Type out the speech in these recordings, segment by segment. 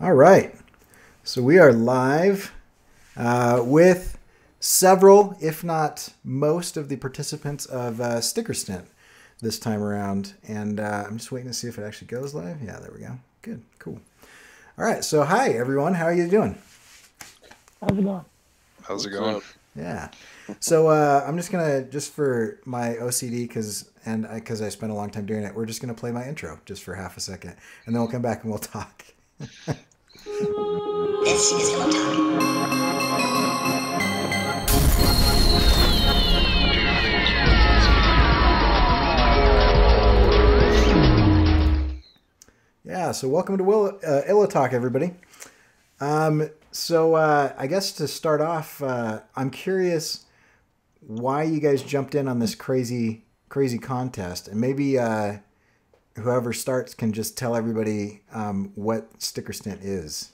All right. So we are live with several, if not most, of the participants of Sticker Stint this time around. And I'm just waiting to see if it actually goes live. Yeah, there we go. Good. Cool. All right. So hi, everyone. How are you doing? How's it going? How's it going? Yeah. So I'm just gonna for my OCD because I spent a long time doing it. We're just gonna play my intro just for half a second, and then we'll come back and we'll talk. This is Pillow Talk. Yeah. So welcome to Illa Talk, everybody. I guess to start off, I'm curious why you guys jumped in on this crazy contest, and maybe whoever starts can just tell everybody what Sticker Stint is.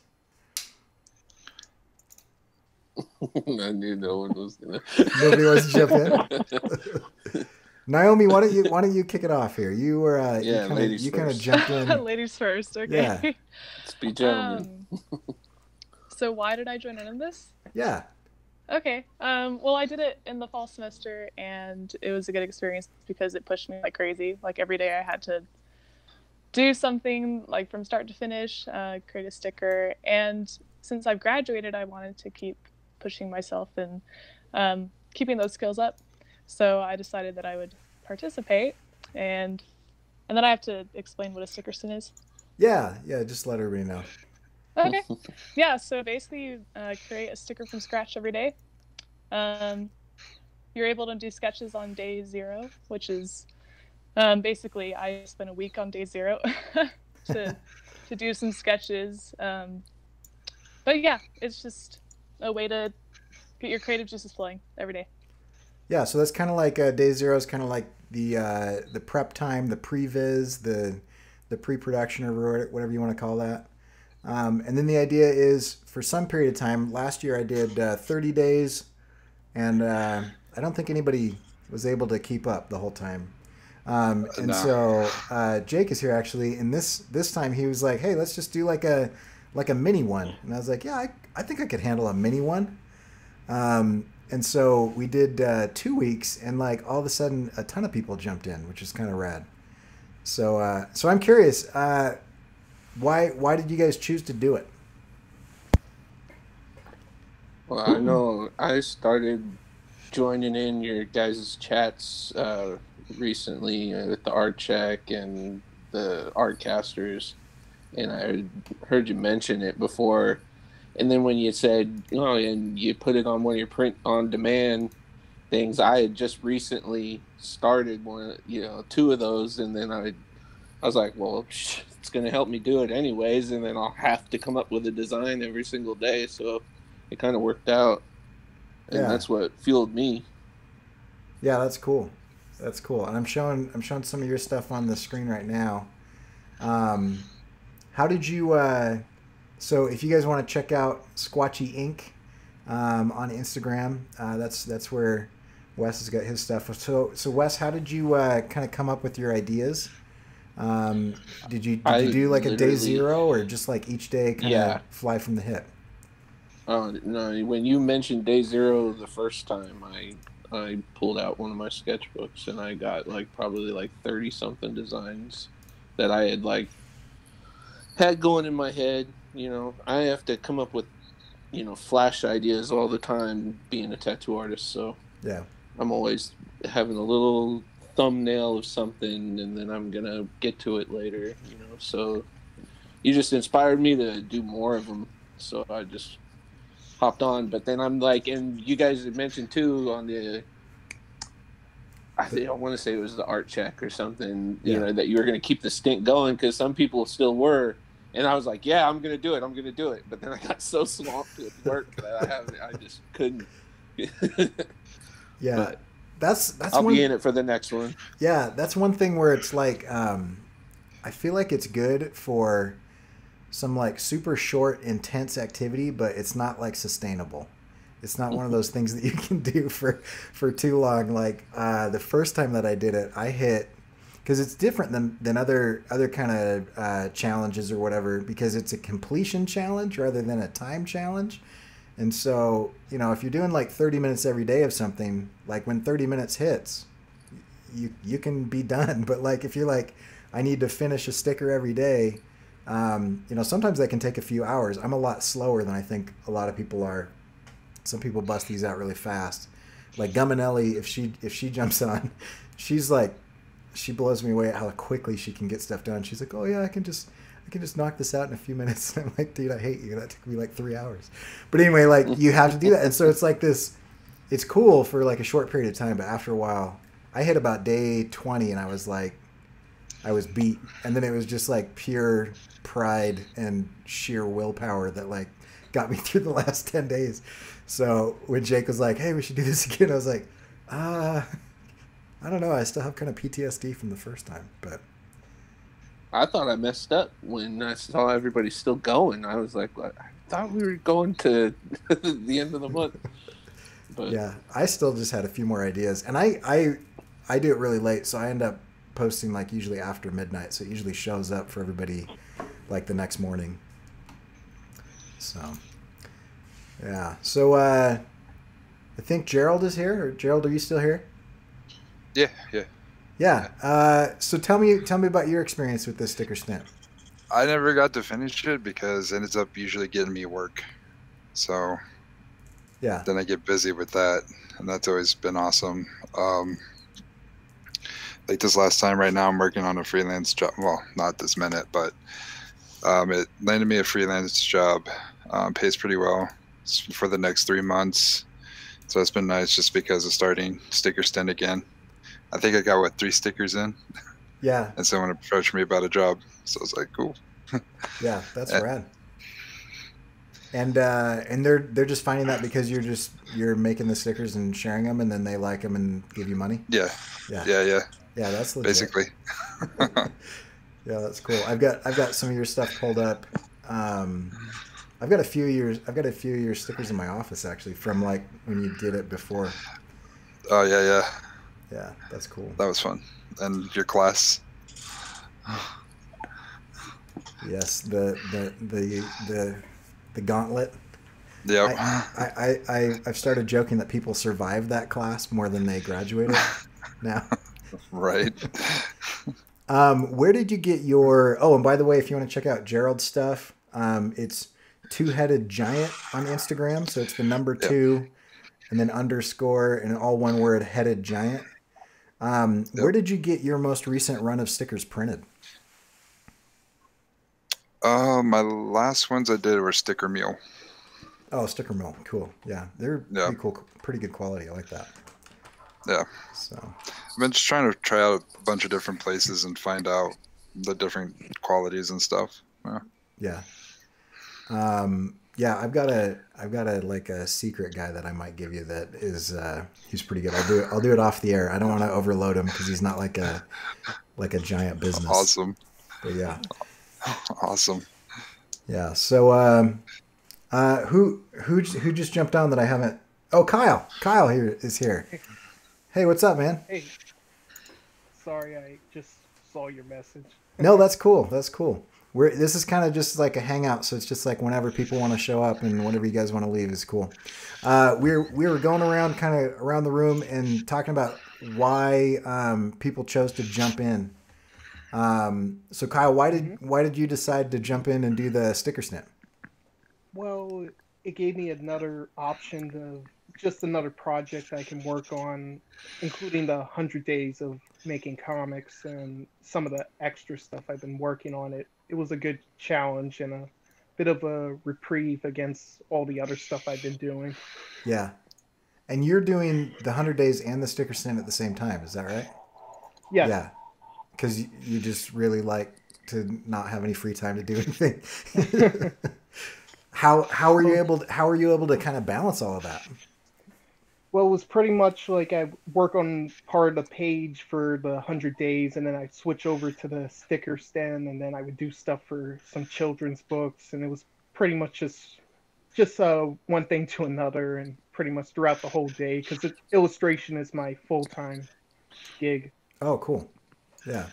I knew no one was gonna. Nobody wants to jump in. Naomi, why don't you kick it off here? You were you kind of jumped in. Ladies first, okay. Yeah. Let's be gentlemen. So why did I join in on this? Yeah. Okay. Well, I did it in the fall semester, and it was a good experience because it pushed me like crazy. Like every day, I had to do something like from start to finish, create a sticker. And since I've graduated, I wanted to keep pushing myself and keeping those skills up. So I decided that I would participate, and then I have to explain what a sticker stint is. Yeah. Just let everybody know. Okay. Yeah, so basically you create a sticker from scratch every day. You're able to do sketches on day 0, which is basically I spent a week on day 0 to do some sketches. But yeah, it's just a way to get your creative juices flowing every day. Yeah, so that's kind of like day 0 is kind of like the prep time, the previs, the pre-production, or whatever you want to call that. And then the idea is for some period of time. Last year I did 30 days, and I don't think anybody was able to keep up the whole time. So Jake is here actually, and this time he was like, "Hey, let's just do like a mini one," and I was like, "Yeah, I think I could handle a mini one." And so we did 2 weeks, and like all of a sudden a ton of people jumped in, which is kind of rad. So I'm curious. Why did you guys choose to do it? Well, I know I started joining in your guys' chats recently with the art check and the art casters, and I heard you mention it before. And then when you said, and you put it on one of your print on demand things, I had just recently started one, 2 of those, and then I was like, well, it's going to help me do it anyways, and then I'll have to come up with a design every single day. So it kind of worked out, and that's what fueled me. Yeah, that's cool. That's cool. And I'm showing some of your stuff on the screen right now. How did you? So if you guys want to check out Squatchy Inc. On Instagram, that's where Wes has got his stuff. So Wes, how did you kind of come up with your ideas? Did you do like a day 0 or just like each day kind of fly from the hip? Oh no! When you mentioned day 0 the first time, I pulled out one of my sketchbooks and I got probably 30 something designs that I had going in my head. I have to come up with flash ideas all the time being a tattoo artist. So yeah, I'm always having a little thumbnail of something, and then I'm gonna get to it later. So you just inspired me to do more of them. So I just hopped on. But then I'm and you guys had mentioned too on I want to say it was the art check or something. That you were gonna keep the stint going because some people still were. And I was like, yeah, I'm going to do it. But then I got so swamped with work that I just couldn't. Yeah. But that's I'll be in it for the next one. Yeah, that's one thing where it's I feel like it's good for some super short, intense activity, but it's not sustainable. It's not one of those things that you can do for too long. The first time that I did it, I hit because it's different than other kind of challenges or whatever, because it's a completion challenge rather than a time challenge. And so, you know, if you're doing like 30 minutes every day of something, like when 30 minutes hits, you can be done. But like if you're like, I need to finish a sticker every day, you know, sometimes that can take a few hours. I'm a lot slower than I think a lot of people are. Some people bust these out really fast. Like Guminelli, if she jumps on, she's like, she blows me away at how quickly she can get stuff done. She's like, oh yeah, I can just knock this out in a few minutes. And I'm like, dude, I hate you. That took me like 3 hours. But anyway, like you have to do that. And so it's like this, it's cool for like a short period of time, but after a while, I hit about day 20 and I was like, I was beat. And then it was just like pure pride and sheer willpower that like got me through the last 10 days. So when Jake was like, hey, we should do this again, I was like, I don't know. I still have kind of PTSD from the first time, but I thought I messed up when I saw everybody still going. I was like, what? I thought we were going to the end of the month. But yeah, I still just had a few more ideas, and I do it really late, so I end up posting like usually after midnight, so it usually shows up for everybody like the next morning. So yeah, so I think Gerald is here. Or Gerald, are you still here? Yeah. Yeah. So tell me about your experience with this sticker stint. I never got to finish it because it ends up usually getting me work. So yeah, then I get busy with that, and that's always been awesome. Like this last time, right now I'm working on a freelance job. Well, not this minute, but it landed me a freelance job. Pays pretty well for the next 3 months. So it's been nice just because of starting sticker stint again. I think I got 3 stickers in. Yeah. And someone approached me about a job, so I was like, cool. Yeah, that's rad. And they're just finding that because you're making the stickers and sharing them, and then they like them and give you money. Yeah. Yeah, that's legit. Basically. Yeah, that's cool. I've got some of your stuff pulled up. I've got a few of your stickers in my office actually from like when you did it before. Oh yeah. Yeah, that's cool. That was fun. And your class. Yes, the gauntlet. Yep. I've started joking that people survive that class more than they graduated now. Right. Where did you get your? Oh, and by the way, if you want to check out Gerald's stuff, it's two-headed giant on Instagram. So it's the number 2, and then underscore, and all one word, headed giant. Where did you get your most recent run of stickers printed? My last ones I did were Sticker Mule. Oh, Sticker Mill, cool. Yeah, they're pretty cool, pretty good quality. I like that. Yeah. So I've been just trying to try out a bunch of different places and find out the different qualities and stuff. Yeah. Yeah, I've got a like a secret guy that I might give you that is he's pretty good. I'll do it off the air. I don't want to overload him because he's not like a giant business. Awesome. But yeah. Awesome. Yeah. So who just jumped on that I haven't? Oh, Kyle. Kyle is here. Hey, what's up, man? Hey. Sorry, I just saw your message. No, that's cool. That's cool. This is kind of just like a hangout, so it's just like whenever people want to show up and whenever you guys want to leave is cool. We were going around kind of around the room and talking about why people chose to jump in. So Kyle, why did you decide to jump in and do the sticker snip? Well, it gave me another option of just another project I can work on, including the 100 days of making comics and some of the extra stuff I've been working on. It was a good challenge and a bit of a reprieve against all the other stuff I've been doing. Yeah. And you're doing the 100 days and the sticker snip at the same time, is that right? Yes. Yeah. Because you just really like to not have any free time to do anything. How are you able to kind of balance all of that? Well, it was pretty much like I work on part of the page for the 100 days, and then I'd switch over to the sticker stand, and then I would do stuff for some children's books, and it was pretty much just one thing to another, and pretty much throughout the whole day, because illustration is my full-time gig. Oh, cool. Yeah,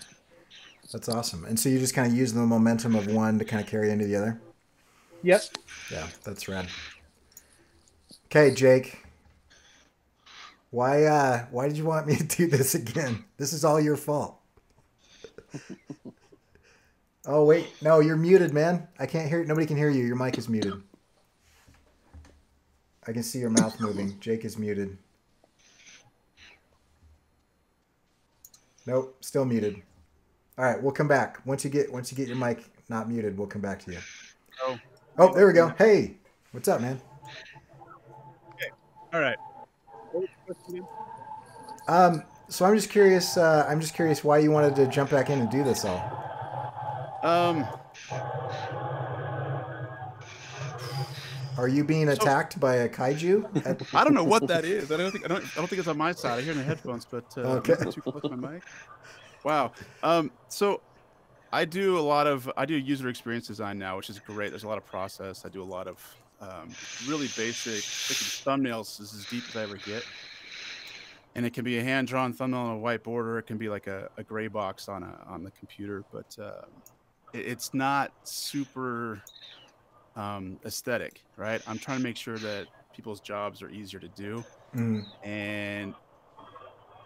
that's awesome. And so you just kind of use the momentum of one to kind of carry into the other. Yep. Yeah, that's rad. Okay, Jake. Why did you want me to do this again? This is all your fault. Oh wait, no, you're muted, man. I can't hear. Nobody can hear you. Your mic is muted. I can see your mouth moving. Jake is muted. Nope, still muted. All right, we'll come back. Once you get your mic not muted, we'll come back to you. Oh, there we go. Hey, what's up, man? Okay. All right. So I'm just curious. Why you wanted to jump back in and do this all. Are you being attacked by a kaiju? I don't know what that is. I don't think it's on my side. I hear it in the headphones, but Okay. too close to my mic. Wow. So I do user experience design now, which is great. There's a lot of process. I do a lot of really basic thumbnails is as deep as I ever get. And it can be a hand-drawn thumbnail on a white border. It can be like a gray box on the computer, but it's not super aesthetic, right? I'm trying to make sure that people's jobs are easier to do. And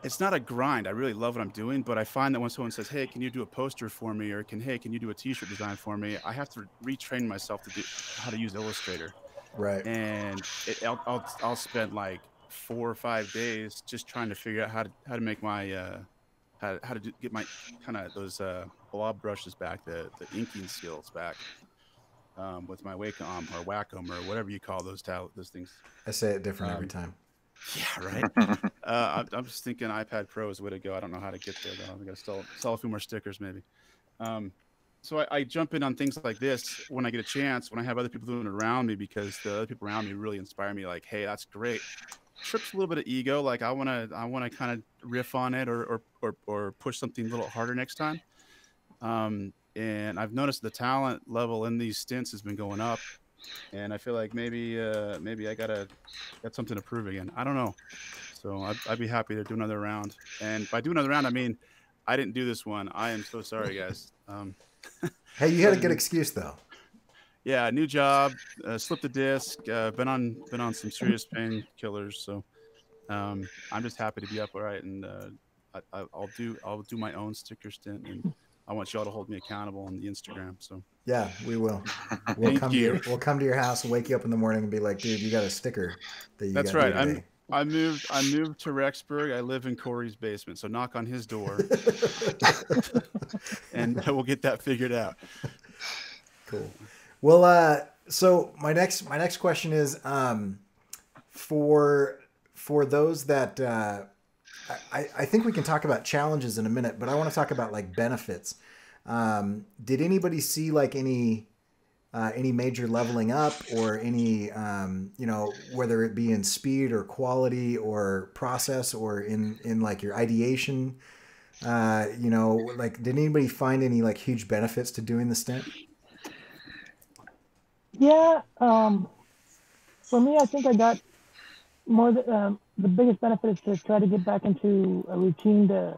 it's not a grind. I really love what I'm doing, but I find that when someone says, "Hey, can you do a poster for me?" or can you do a T-shirt design for me?" I have to retrain myself to do how to use Illustrator. Right. And I'll spend like 4 or 5 days just trying to figure out how to make my get my kind of those blob brushes back, the inking skills back. With my Wacom or Wacom or whatever you call those things. I say it different every time. Yeah, right. I'm just thinking iPad Pro is the way to go. I don't know how to get there though. I'm gonna sell a few more stickers maybe. So I jump in on things like this when I get a chance, when I have other people doing it around me, because the other people around me really inspire me. Like, hey, that's great. Trips a little bit of ego. Like I wanna kind of riff on it or push something a little harder next time. And I've noticed the talent level in these stints has been going up, and I feel like maybe I got something to prove again. I don't know. So I'd be happy to do another round. And by do another round, I mean I didn't do this one. I am so sorry, guys. Hey, you had a good excuse though. Yeah, new job, slipped the disc, been on some serious painkillers. So I'm just happy to be upright, and I'll do my own sticker stint, and I want y'all to hold me accountable on the Instagram. So yeah, we will. We'll come to your house and wake you up in the morning and be like, dude, you got a sticker that you That's got right. today. I moved to Rexburg. I live in Cory's basement, so knock on his door, and we'll get that figured out. Cool. Well, so my next question is, for those that I think we can talk about challenges in a minute, but I want to talk about like benefits. Did anybody see like any major leveling up or any, whether it be in speed or quality or process or in like your ideation, like did anybody find any like huge benefits to doing the stint? Yeah. For me, I think I got more the biggest benefit is to try to get back into a routine to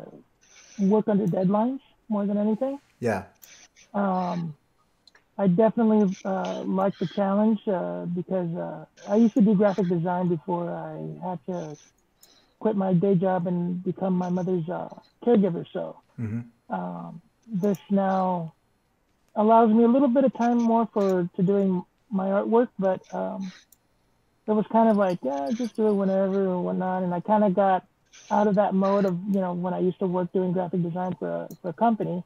work under deadlines more than anything. Yeah. I definitely like the challenge because I used to do graphic design before I had to quit my day job and become my mother's caregiver. So this now allows me a little bit of time more to doing my artwork, but it was kind of like, yeah, just do it whenever or whatnot. And I kind of got out of that mode of, when I used to work doing graphic design for a company,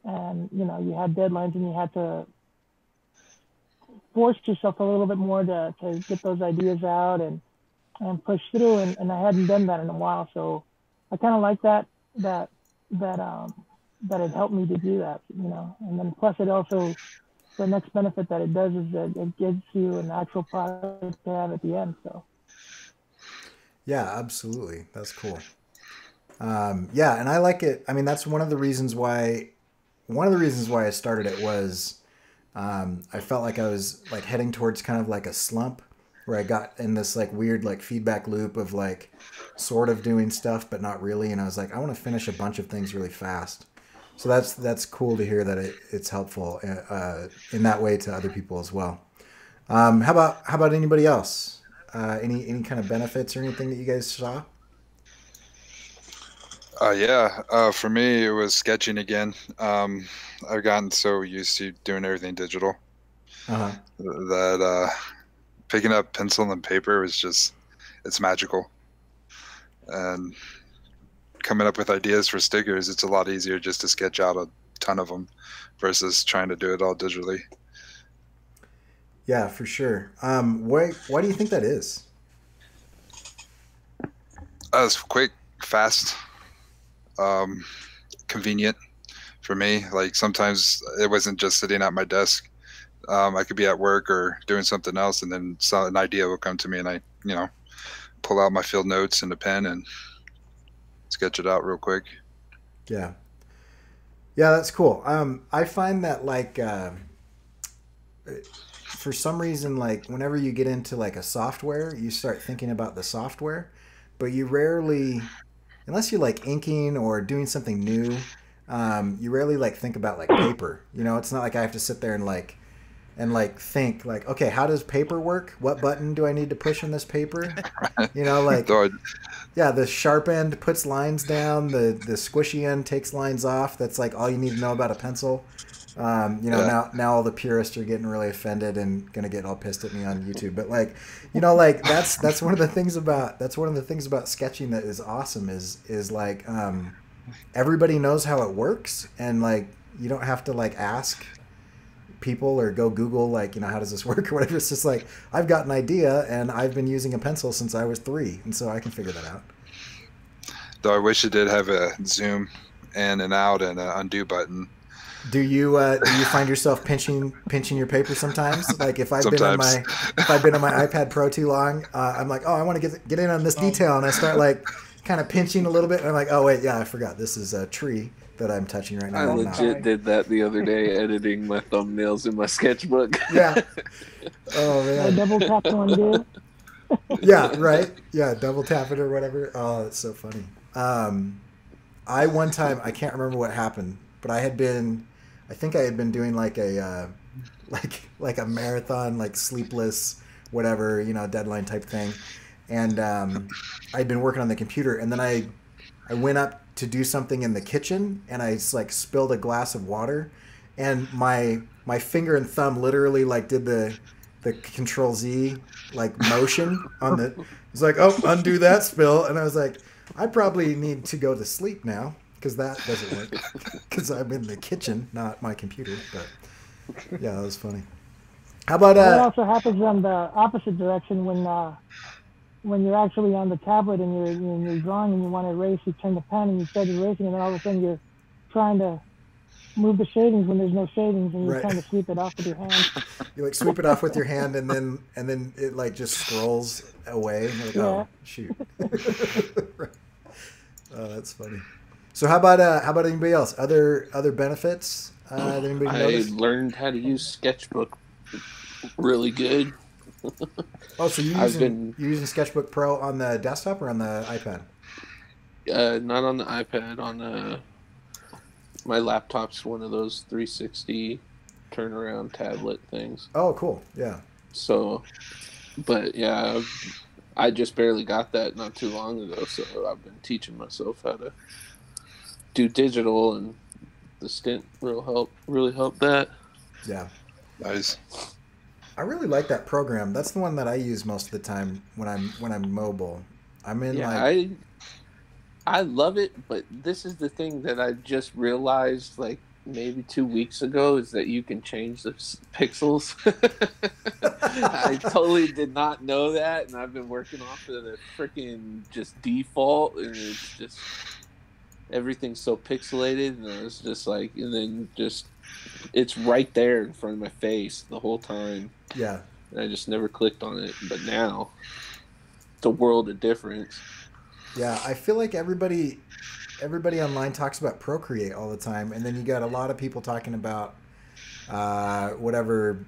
and, you had deadlines and you had to force yourself a little bit more to get those ideas out and push through. And I hadn't done that in a while. So I kind of like that it helped me to do that, and then plus it also, the next benefit that it does is that it gives you an actual product to have at the end. So. Yeah, absolutely. That's cool. Yeah. And I like it. I mean, that's one of the reasons why I started it was, I felt like I was like heading towards kind of like a slump where I got in this like weird, like feedback loop of like sort of doing stuff, but not really. And I was like, I want to finish a bunch of things really fast. So that's cool to hear that it's helpful in that way to other people as well. How about anybody else? Any kind of benefits or anything that you guys saw? Yeah. For me, it was sketching again. I've gotten so used to doing everything digital Uh-huh. that picking up pencil and paper was just, it's magical. And coming up with ideas for stickers, it's a lot easier just to sketch out a ton of them versus trying to do it all digitally. Yeah, for sure. Why do you think that is? It's quick, fast, convenient for me. Like sometimes it wasn't just sitting at my desk. I could be at work or doing something else, and then an idea will come to me, and I, pull out my field notes and a pen and sketch it out real quick. Yeah. Yeah, that's cool. I find that like for some reason, like whenever you get into like a software, you start thinking about the software, but you rarely, unless you're like inking or doing something new, you rarely like think about like paper. It's not like I have to sit there and think like, okay, how does paper work? What button do I need to push on this paper? Yeah, the sharp end puts lines down, the squishy end takes lines off. That's like all you need to know about a pencil. Now all the purists are getting really offended and gonna get all pissed at me on YouTube. But that's one of the things about sketching that is awesome is like everybody knows how it works, and like you don't have to like ask people or go Google how does this work or whatever. It's just like I've got an idea and I've been using a pencil since I was 3, and so I can figure that out. Though I wish it did have a zoom in and out and an undo button. Do you find yourself pinching your paper sometimes? Like if I've been on my iPad Pro too long, I'm like, oh, I want to get in on this detail, and I start like kind of pinching a little bit, and I'm like, oh wait, yeah, I forgot this is a tree that I'm touching right now. I legit did that the other day, editing my thumbnails in my sketchbook. Yeah. Oh man. Double tap to undo. Yeah. Right. Yeah. Double tap it or whatever. Oh, that's so funny. One time I can't remember what happened, but I think I had been doing like a like a marathon, like sleepless, whatever, deadline type thing. And I'd been working on the computer, and then I went up to do something in the kitchen, and I like spilled a glass of water, and my finger and thumb literally like did the Control Z like motion on the. It's like, oh, undo that spill, and I was like, I probably need to go to sleep now because that doesn't work because I'm in the kitchen, not my computer. But yeah, that was funny. How about It also happens on the opposite direction when you're actually on the tablet and you're drawing and you want to erase, you turn the pen and you start erasing, and then all of a sudden you're trying to move the shadings when there's no shadings, and you're trying to sweep it off with your hand. You like sweep it off with your hand, and then it like just scrolls away. Like, yeah. Oh shoot! Right. Oh, that's funny. So how about anybody else? Other benefits that anybody noticed? I learned how to use Sketchbook really good. Oh, so you're using Sketchbook Pro on the desktop or on the iPad? Not on the iPad. On my laptop's one of those 360 turnaround tablet things. Oh, cool. Yeah. So, but yeah, I just barely got that not too long ago, so I've been teaching myself how to do digital, and the Stint really helped that. Yeah. Nice. I really like that program. That's the one that I use most of the time when I'm mobile. I love it, but this is the thing that I just realized like maybe 2 weeks ago is that you can change the pixels. I totally did not know that, and I've been working off of the freaking just default, and it's just everything's so pixelated, and it's just like, and then just it's right there in front of my face the whole time. Yeah. And I just never clicked on it, but now it's a world of difference. Yeah, I feel like everybody online talks about Procreate all the time, and then you got a lot of people talking about whatever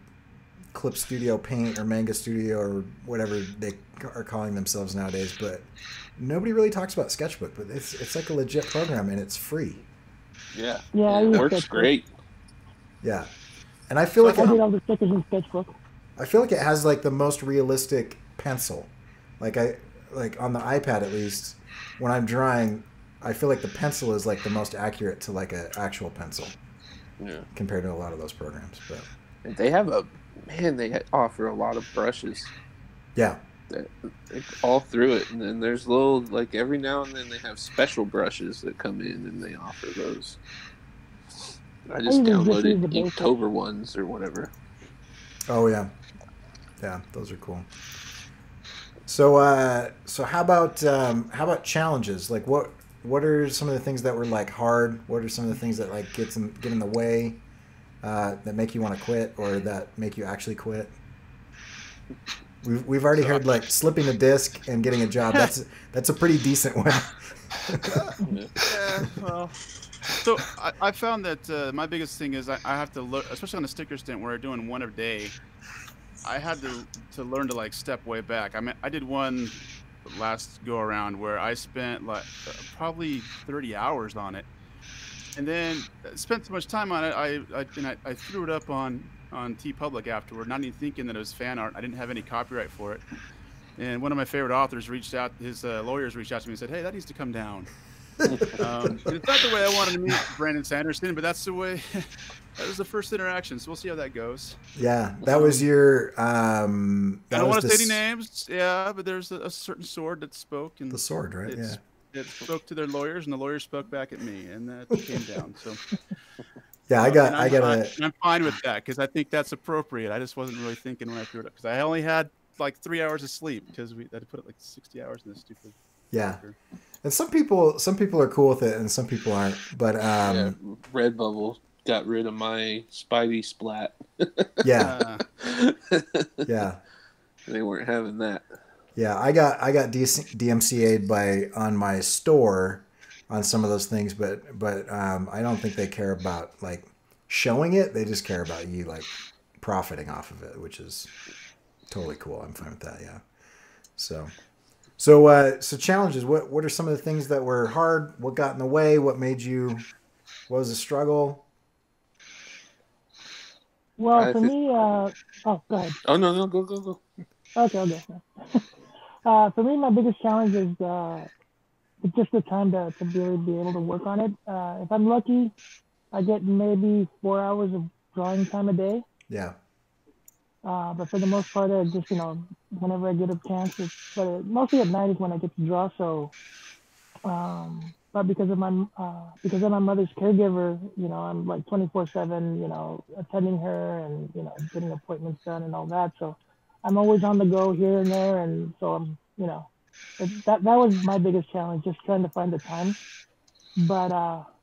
Clip Studio Paint or Manga Studio or whatever they are calling themselves nowadays, but nobody really talks about Sketchbook. But it's like a legit program, and it's free. Yeah. Yeah, I It use works Sketchbook. great. Yeah, and I feel like I did all the stickers in Sketchbook. I feel like it has like the most realistic pencil. Like on the iPad at least, when I'm drawing, I feel like the pencil is like the most accurate to like an actual pencil. Yeah. Compared to a lot of those programs, but They have they offer a lot of brushes. Yeah. All through it, and then there's little, like, every now and then they have special brushes that come in and they offer those. I just downloaded Inktober ones or whatever. Oh yeah, those are cool. So so how about challenges? Like what are some of the things that were like hard? What are some of the things that like get in the way that make you want to quit or that make you actually quit? We've already heard like slipping a disc and getting a job. That's a pretty decent one. Yeah, well, so I found that my biggest thing is I have to look, especially on the sticker stint where we're doing one a day. I had to learn to like step way back. I mean, I did one last go around where I spent like probably 30 hours on it, and then spent so much time on it. I threw it up on TeePublic afterward, not even thinking that it was fan art. I didn't have any copyright for it. And one of my favorite authors reached out, his lawyers reached out to me and said, "Hey, that needs to come down." It's not the way I wanted to meet Brandon Sanderson, but that's the way. That was the first interaction, so we'll see how that goes. Yeah, that was your. I don't want to say any names. Yeah, but there's a certain sword that spoke, and the sword, right? Yeah. It spoke to their lawyers, and the lawyers spoke back at me, and that came down. So. Yeah, I'm fine with that because I think that's appropriate. I just wasn't really thinking when I threw it up because I only had like 3 hours of sleep because we had to put like 60 hours in this stupid. Yeah, sticker. And some people are cool with it, and some people aren't. But yeah, Redbubble got rid of my Spidey splat. Yeah, yeah, they weren't having that. Yeah, I got DMCA'd on my store on some of those things, but I don't think they care about like showing it. They just care about you like profiting off of it, which is totally cool. I'm fine with that. Yeah. So challenges. What are some of the things that were hard? What got in the way? What was a struggle? Well, for me, go ahead. Oh no, go. Okay. For me, my biggest challenge is just the time to really be able to work on it. If I'm lucky, I get maybe 4 hours of drawing time a day. Yeah. But for the most part, I just, whenever I get a chance, mostly at night is when I get to draw. So, but because I'm my mother's caregiver, I'm like 24/7, attending her and, getting appointments done and all that. So I'm always on the go here and there. And so I'm, that was my biggest challenge, just trying to find the time. But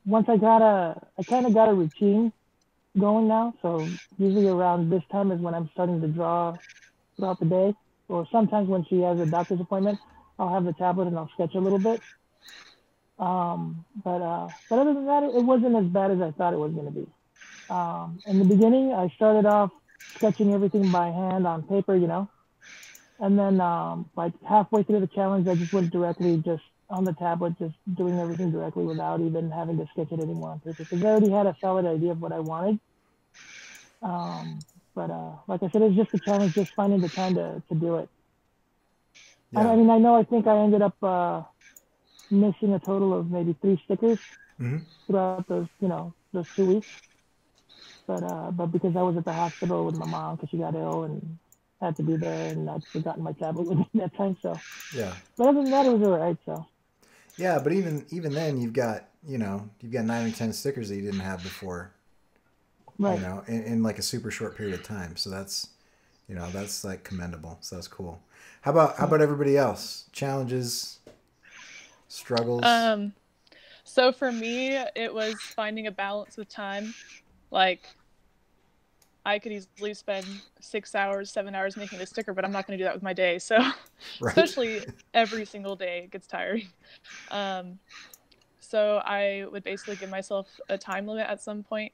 once I kind of got a routine going now. So usually around this time is when I'm starting to draw throughout the day. Or sometimes when she has a doctor's appointment, I'll have the tablet and I'll sketch a little bit. But other than that, it wasn't as bad as I thought it was going to be. In the beginning, I started off sketching everything by hand on paper, and then like halfway through the challenge, I just went directly just on the tablet, just doing everything directly without even having to sketch it anymore on paper because I already had a solid idea of what I wanted. But like I said, it's just a challenge, just finding the time to do it. Yeah. I think I ended up missing a total of maybe 3 stickers throughout those 2 weeks. But because I was at the hospital with my mom because she got ill and had to be there, and I'd forgotten my tablet with me that time. So yeah. But other than that, it was all right. So. Yeah, but even then, you've got 9 or 10 stickers that you didn't have before. Right. In like a super short period of time. So that's like commendable. So that's cool. How about everybody else? Challenges, struggles? So for me, it was finding a balance with time. Like, I could easily spend 6 hours, 7 hours making a sticker, but I'm not going to do that with my day. So, right. Especially every single day, it gets tiring. So I would basically give myself a time limit at some point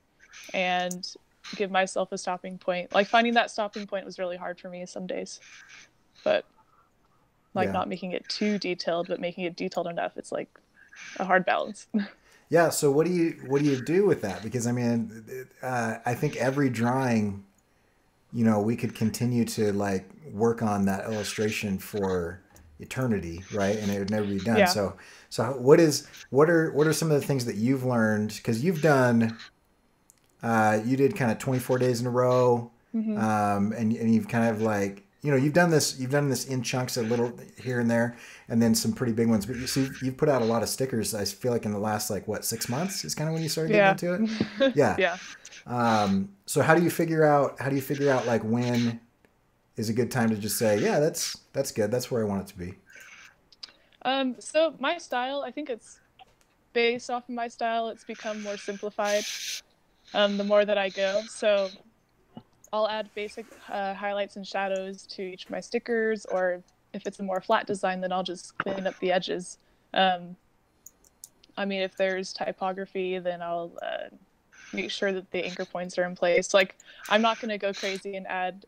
and give myself a stopping point. Like, finding that stopping point was really hard for me some days. But, not making it too detailed, but making it detailed enough. It's like a hard balance. Yeah. So what do you do with that? Because I mean, I think every drawing, we could continue to like work on that illustration for eternity, right? And it would never be done. Yeah. So what are some of the things that you've learned? Because you've done, you did kind of 24 days in a row, and you've kind of like, you've done this in chunks, a little here and there, and then some pretty big ones. But you see, you've put out a lot of stickers. I feel like in the last 6 months is kind of when you started getting into it. Yeah. Yeah. So how do you figure out like when is a good time to just say, yeah, that's good. That's where I want it to be. So my style, I think it's based off of my style. It's become more simplified the more that I go. So I'll add basic highlights and shadows to each of my stickers, or if it's a more flat design, then I'll just clean up the edges. I mean, if there's typography, then I'll make sure that the anchor points are in place. Like, I'm not going to go crazy and add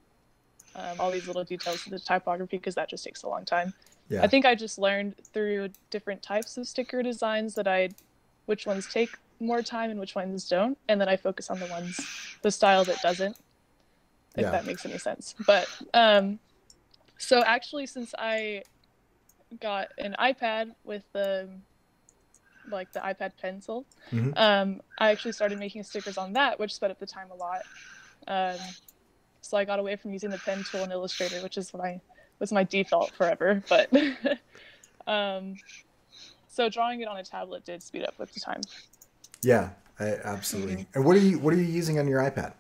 all these little details to the typography because that just takes a long time. Yeah. I think I just learned through different types of sticker designs that which ones take more time and which ones don't, and then I focus on the style that doesn't, if that makes any sense. But so actually, since I got an iPad with the iPad pencil, I actually started making stickers on that, which sped up the time a lot. So I got away from using the pen tool in Illustrator, which is was my default forever. But so drawing it on a tablet did speed up with the time. Yeah, absolutely. And what are you using on your iPad?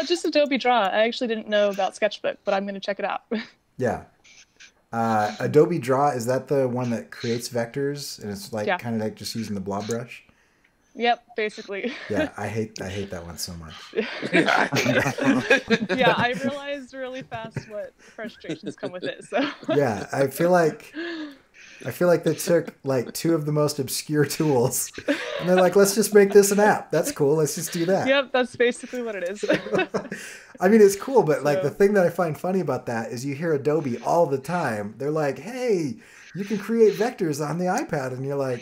Just Adobe Draw. I actually didn't know about Sketchbook, but I'm going to check it out. Yeah. Adobe Draw, is that the one that creates vectors and it's like kind of like just using the blob brush? Yep, basically. Yeah, I hate that one so much. Yeah, I realized really fast what frustrations come with it. So yeah, I feel like they took like two of the most obscure tools and they're like, let's just make this an app. That's cool. Let's just do that. Yep, that's basically what it is. I mean, it's cool, but like the thing that I find funny about that is you hear Adobe all the time. They're like, hey, you can create vectors on the iPad. And you're like,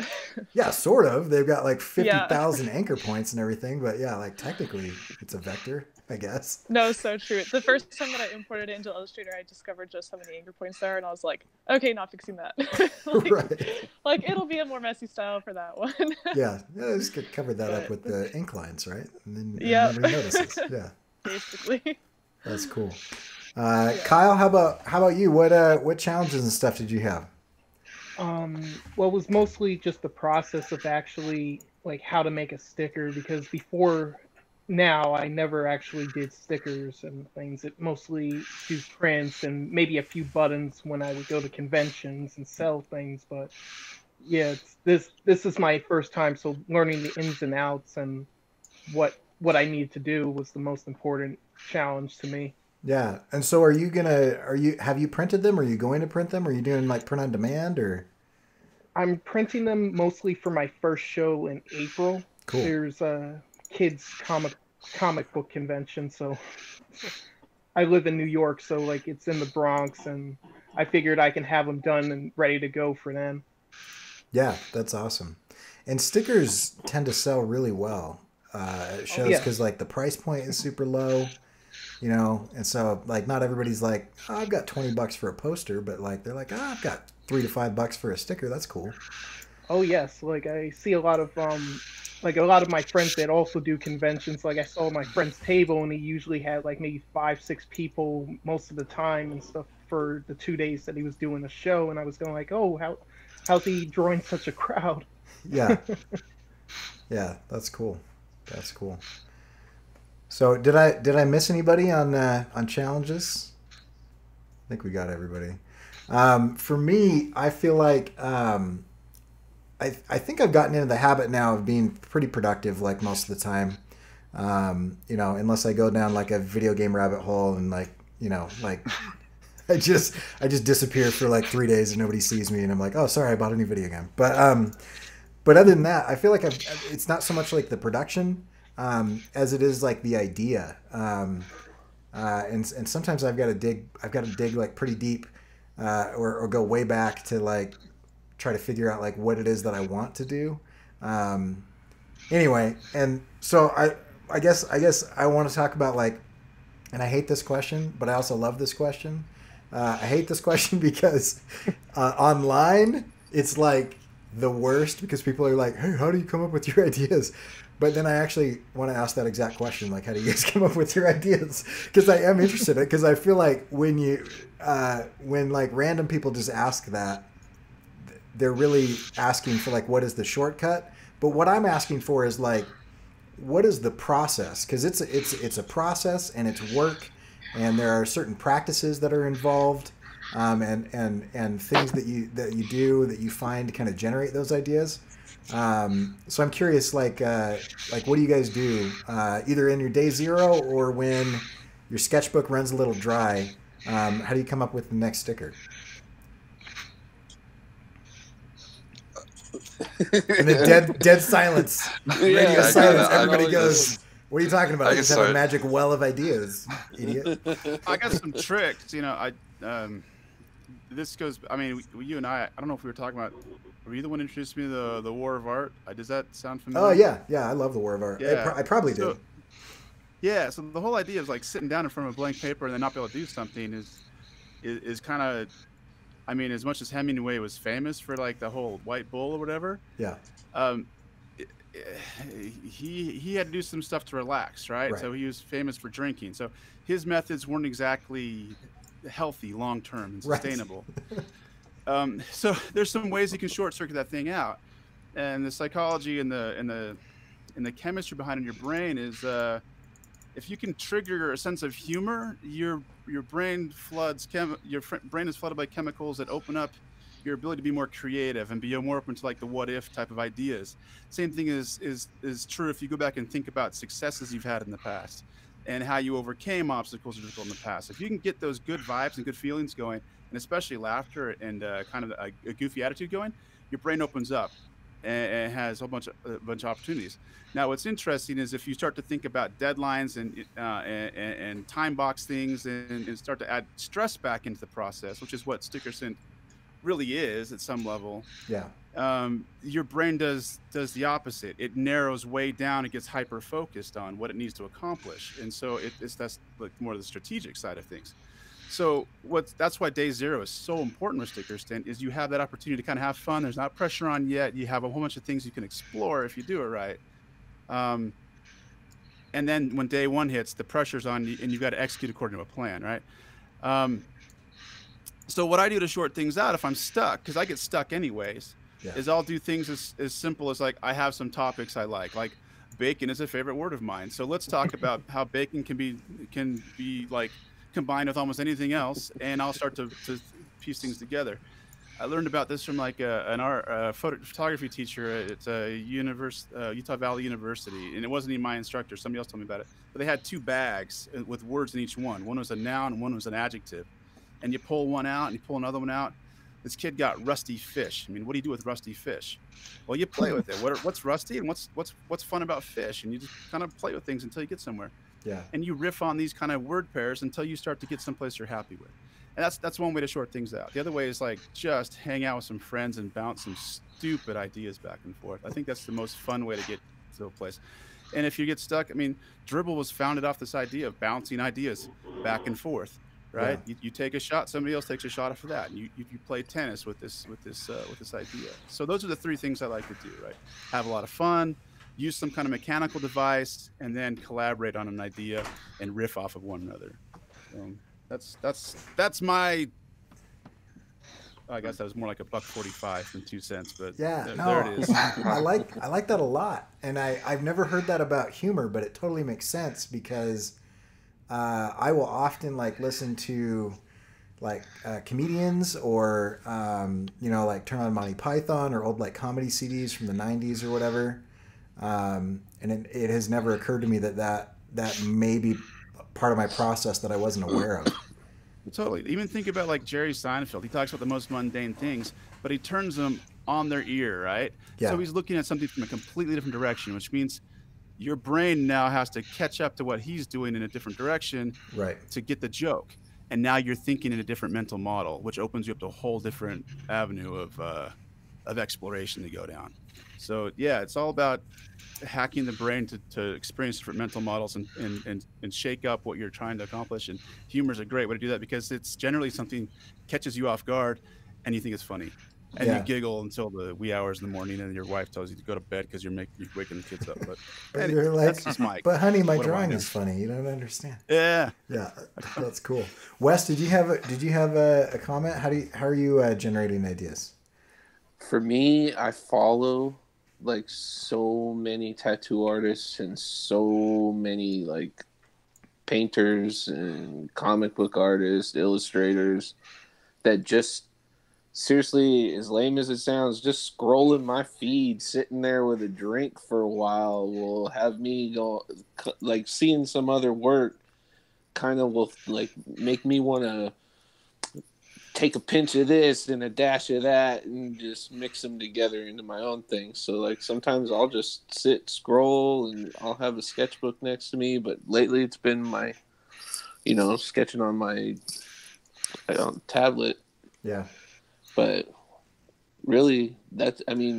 yeah, sort of. They've got like 50,000 anchor points and everything. But yeah, like technically it's a vector, I guess. No, so true. The first time that I imported it into Illustrator, I discovered just how many anchor points there are. And I was like, okay, not fixing that. Right. Like, it'll be a more messy style for that one. Yeah, just covered that up with the ink lines, right? And then nobody notices. Yeah. Basically. That's cool. Kyle, how about you? What challenges and stuff did you have? Well, it was mostly just the process of actually like how to make a sticker, because before now I never actually did stickers and things. It mostly do prints and maybe a few buttons when I would go to conventions and sell things. But yeah, this is my first time, so learning the ins and outs and what I need to do was the most important challenge to me. Yeah. And so have you printed them? Are you going to print them? Are you doing like print on demand or? I'm printing them mostly for my first show in April. Cool. There's a kids comic book convention. So I live in New York, so like it's in the Bronx, and I figured I can have them done and ready to go for them. Yeah, that's awesome. And stickers tend to sell really well. It shows because like the price point is super low, and so like not everybody's like, oh, I've got $20 for a poster, but like they're like, oh, I've got $3 to $5 for a sticker. That's cool. Oh yes, like I see a lot of my friends that also do conventions. Like I saw my friend's table, and he usually had like maybe 5-6 people most of the time and stuff for the 2 days that he was doing the show. And I was going like, oh, how's he drawing such a crowd? Yeah, yeah, that's cool. That's cool. So did I miss anybody on challenges? I think we got everybody. For me, I feel like I think I've gotten into the habit now of being pretty productive like most of the time. Unless I go down like a video game rabbit hole and like I just disappear for like 3 days and nobody sees me and I'm like, oh, sorry, I bought a new video game. But other than that, I feel like it's not so much like the production as it is like the idea. And sometimes I've got to dig like pretty deep or go way back to like try to figure out like what it is that I want to do. Anyway, and so I guess I want to talk about like, and I hate this question, but I also love this question. I hate this question because online it's like the worst because people are like, "Hey, how do you come up with your ideas?" But then I actually want to ask that exact question, like, how do you guys come up with your ideas? Because I am interested in it. Because I feel like when like random people just ask that, they're really asking for like, what is the shortcut? But what I'm asking for is like, what is the process? Because it's a process and it's work, and there are certain practices that are involved, and things that you do that you find to kind of generate those ideas. So I'm curious, like what do you guys do, either in your day zero or when your sketchbook runs a little dry? How do you come up with the next sticker? And then dead silence, radio silence. Everybody goes, "What are you talking about? I just have a magic well of ideas, idiot." I got some tricks. You know, this goes. I mean, you and I don't know if we were talking about. Were you the one who introduced me to the War of Art? Does that sound familiar? Oh yeah, I love the War of Art. Yeah. I probably did. Yeah, so the whole idea of like sitting down in front of a blank paper and then not be able to do something is kind of, I mean, as much as Hemingway was famous for like the whole White Bull or whatever. Yeah. He had to do some stuff to relax, right? So he was famous for drinking. So his methods weren't exactly healthy long term and sustainable. Right. So there's some ways you can short circuit that thing out, and the psychology and the chemistry behind it in your brain is if you can trigger a sense of humor, your brain floods your brain is flooded by chemicals that open up your ability to be more creative and be more open to like the what if type of ideas. Same thing is true if you go back and think about successes you've had in the past and how you overcame obstacles that are difficult in the past. If you can get those good vibes and good feelings going, and especially laughter and kind of a goofy attitude going, your brain opens up and has a bunch of opportunities. Now, what's interesting is if you start to think about deadlines and time box things and start to add stress back into the process, which is what Sticker Stint really is at some level. Yeah. Your brain does the opposite. It narrows way down. It gets hyper focused on what it needs to accomplish, and so that's like more the strategic side of things. So that's why day zero is so important with Sticker Stint is you have that opportunity to kind of have fun. There's not pressure on yet. You have a whole bunch of things you can explore if you do it right. And then when day one hits, the pressure's on you and you've got to execute according to a plan, right? So what I do to short things out if I'm stuck, because I get stuck anyways, is I'll do things as simple as like I have some topics I like bacon is a favorite word of mine. So let's talk about how bacon can be like combined with almost anything else, and I'll start to piece things together. I learned about this from like an photography teacher at Utah Valley University, and it wasn't even my instructor. Somebody else told me about it. But they had two bags with words in each one. One was a noun and one was an adjective. And you pull one out and you pull another one out. This kid got rusty fish. I mean, what do you do with rusty fish? Well, you play with it. What's rusty and what's fun about fish? And you just kind of play with things until you get somewhere. Yeah. And you riff on these kind of word pairs until you start to get someplace you're happy with. And that's one way to short things out. The other way is like just hang out with some friends and bounce some stupid ideas back and forth. I think that's the most fun way to get to a place. And if you get stuck, I mean, Dribble was founded off this idea of bouncing ideas back and forth. Right, you take a shot, somebody else takes a shot after that, and you play tennis with this idea. So those are the three things I like to do. Right, have a lot of fun, use some kind of mechanical device, and then collaborate on an idea and riff off of one another. That's my. I guess that was more like $1.45 than 2 cents, but there it is. I like that a lot, and I've never heard that about humor, but it totally makes sense because. I will often like listen to like comedians or like turn on Monty Python or old like comedy CDs from the 90s or whatever, and it has never occurred to me that may be part of my process that I wasn't aware of. Totally. Even think about like Jerry Seinfeld. He talks about the most mundane things, but he turns them on their ear, right? Yeah. So he's looking at something from a completely different direction, which means your brain now has to catch up to what he's doing in a different direction to get the joke. And now you're thinking in a different mental model, which opens you up to a whole different avenue of of exploration to go down. So yeah, it's all about hacking the brain to experience different mental models and shake up what you're trying to accomplish. And humor is a great way to do that because it's generally something catches you off guard and you think it's funny. And you Yeah. giggle until the wee hours in the morning, and your wife tells you to go to bed because you're waking the kids up. But But you're like, that's just Mike. but honey, my What do I drawing know? is funny. You don't understand. Yeah. Yeah, that's cool. Wes, did you have a comment? How are you generating ideas? For me, I follow like so many tattoo artists and so many like painters and comic book artists, illustrators that just seriously, as lame as it sounds, just scrolling my feed, sitting there with a drink for a while will have me go like seeing some other work kind of will like make me want to take a pinch of this and a dash of that and just mix them together into my own thing. So like sometimes I'll just sit, scroll, and I'll have a sketchbook next to me. But lately it's been my, sketching on my tablet. Yeah. But really,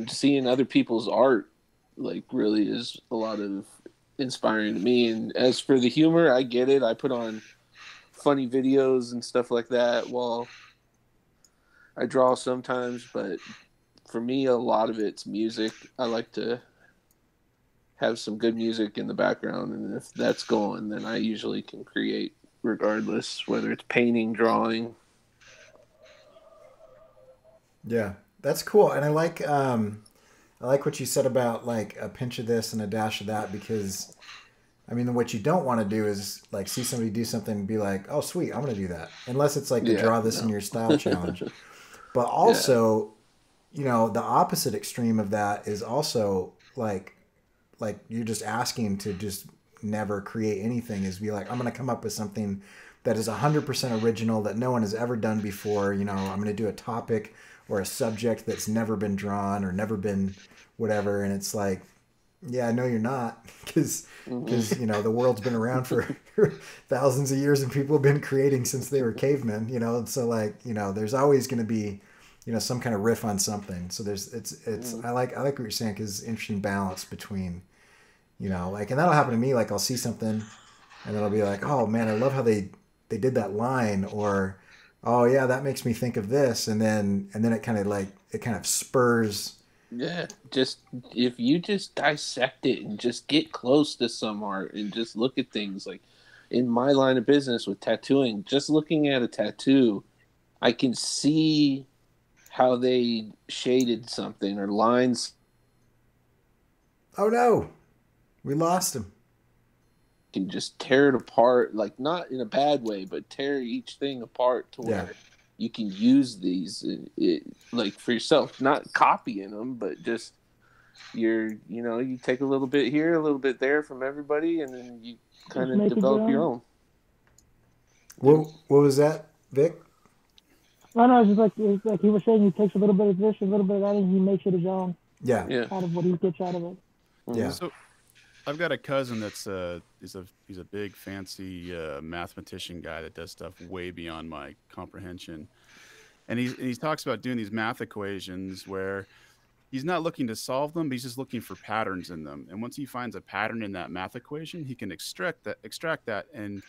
seeing other people's art like really is a lot of inspiring to me. And as for the humor, I get it. I put on funny videos and stuff like that while I draw sometimes, but for me, a lot of it's music. I like to have some good music in the background, and if that's going, then I usually can create regardless, whether it's painting, drawing. Yeah, that's cool, and I like what you said about like a pinch of this and a dash of that, because I mean, what you don't want to do is like see somebody do something and be like, "Oh, sweet, I'm going to do that," unless it's like to draw this in your style challenge. But also, the opposite extreme of that is also like you're just asking to just never create anything, is be like, I'm going to come up with something that is 100% original that no one has ever done before. I'm going to do a topic or a subject that's never been drawn or never been whatever. And it's like, yeah, no, you're not, because the world's been around for thousands of years and people have been creating since they were cavemen, and so like, there's always going to be, some kind of riff on something. So I like what you're saying, because interesting balance between, like, and that'll happen to me. Like I'll see something and then I'll be like, oh man, I love how they did that line, or, oh yeah, that makes me think of this. And then it kind of spurs. Yeah, just if you just dissect it and just get close to some art and just look at things, like in my line of business with tattooing, just looking at a tattoo, I can see how they shaded something or lines. Oh no, we lost him. Can just tear it apart, like not in a bad way, but tear each thing apart to where you can use these like for yourself, not copying them, but just you take a little bit here, a little bit there from everybody, and then you kind of develop your own. What was that, Vic? No, it's just like he was saying, he takes a little bit of this, a little bit of that, and he makes it his own. Yeah. Out of what he gets out of it. Yeah. So I've got a cousin that's he's a big fancy mathematician guy that does stuff way beyond my comprehension, and he talks about doing these math equations where he's not looking to solve them, but he's just looking for patterns in them. And once he finds a pattern in that math equation, he can extract that and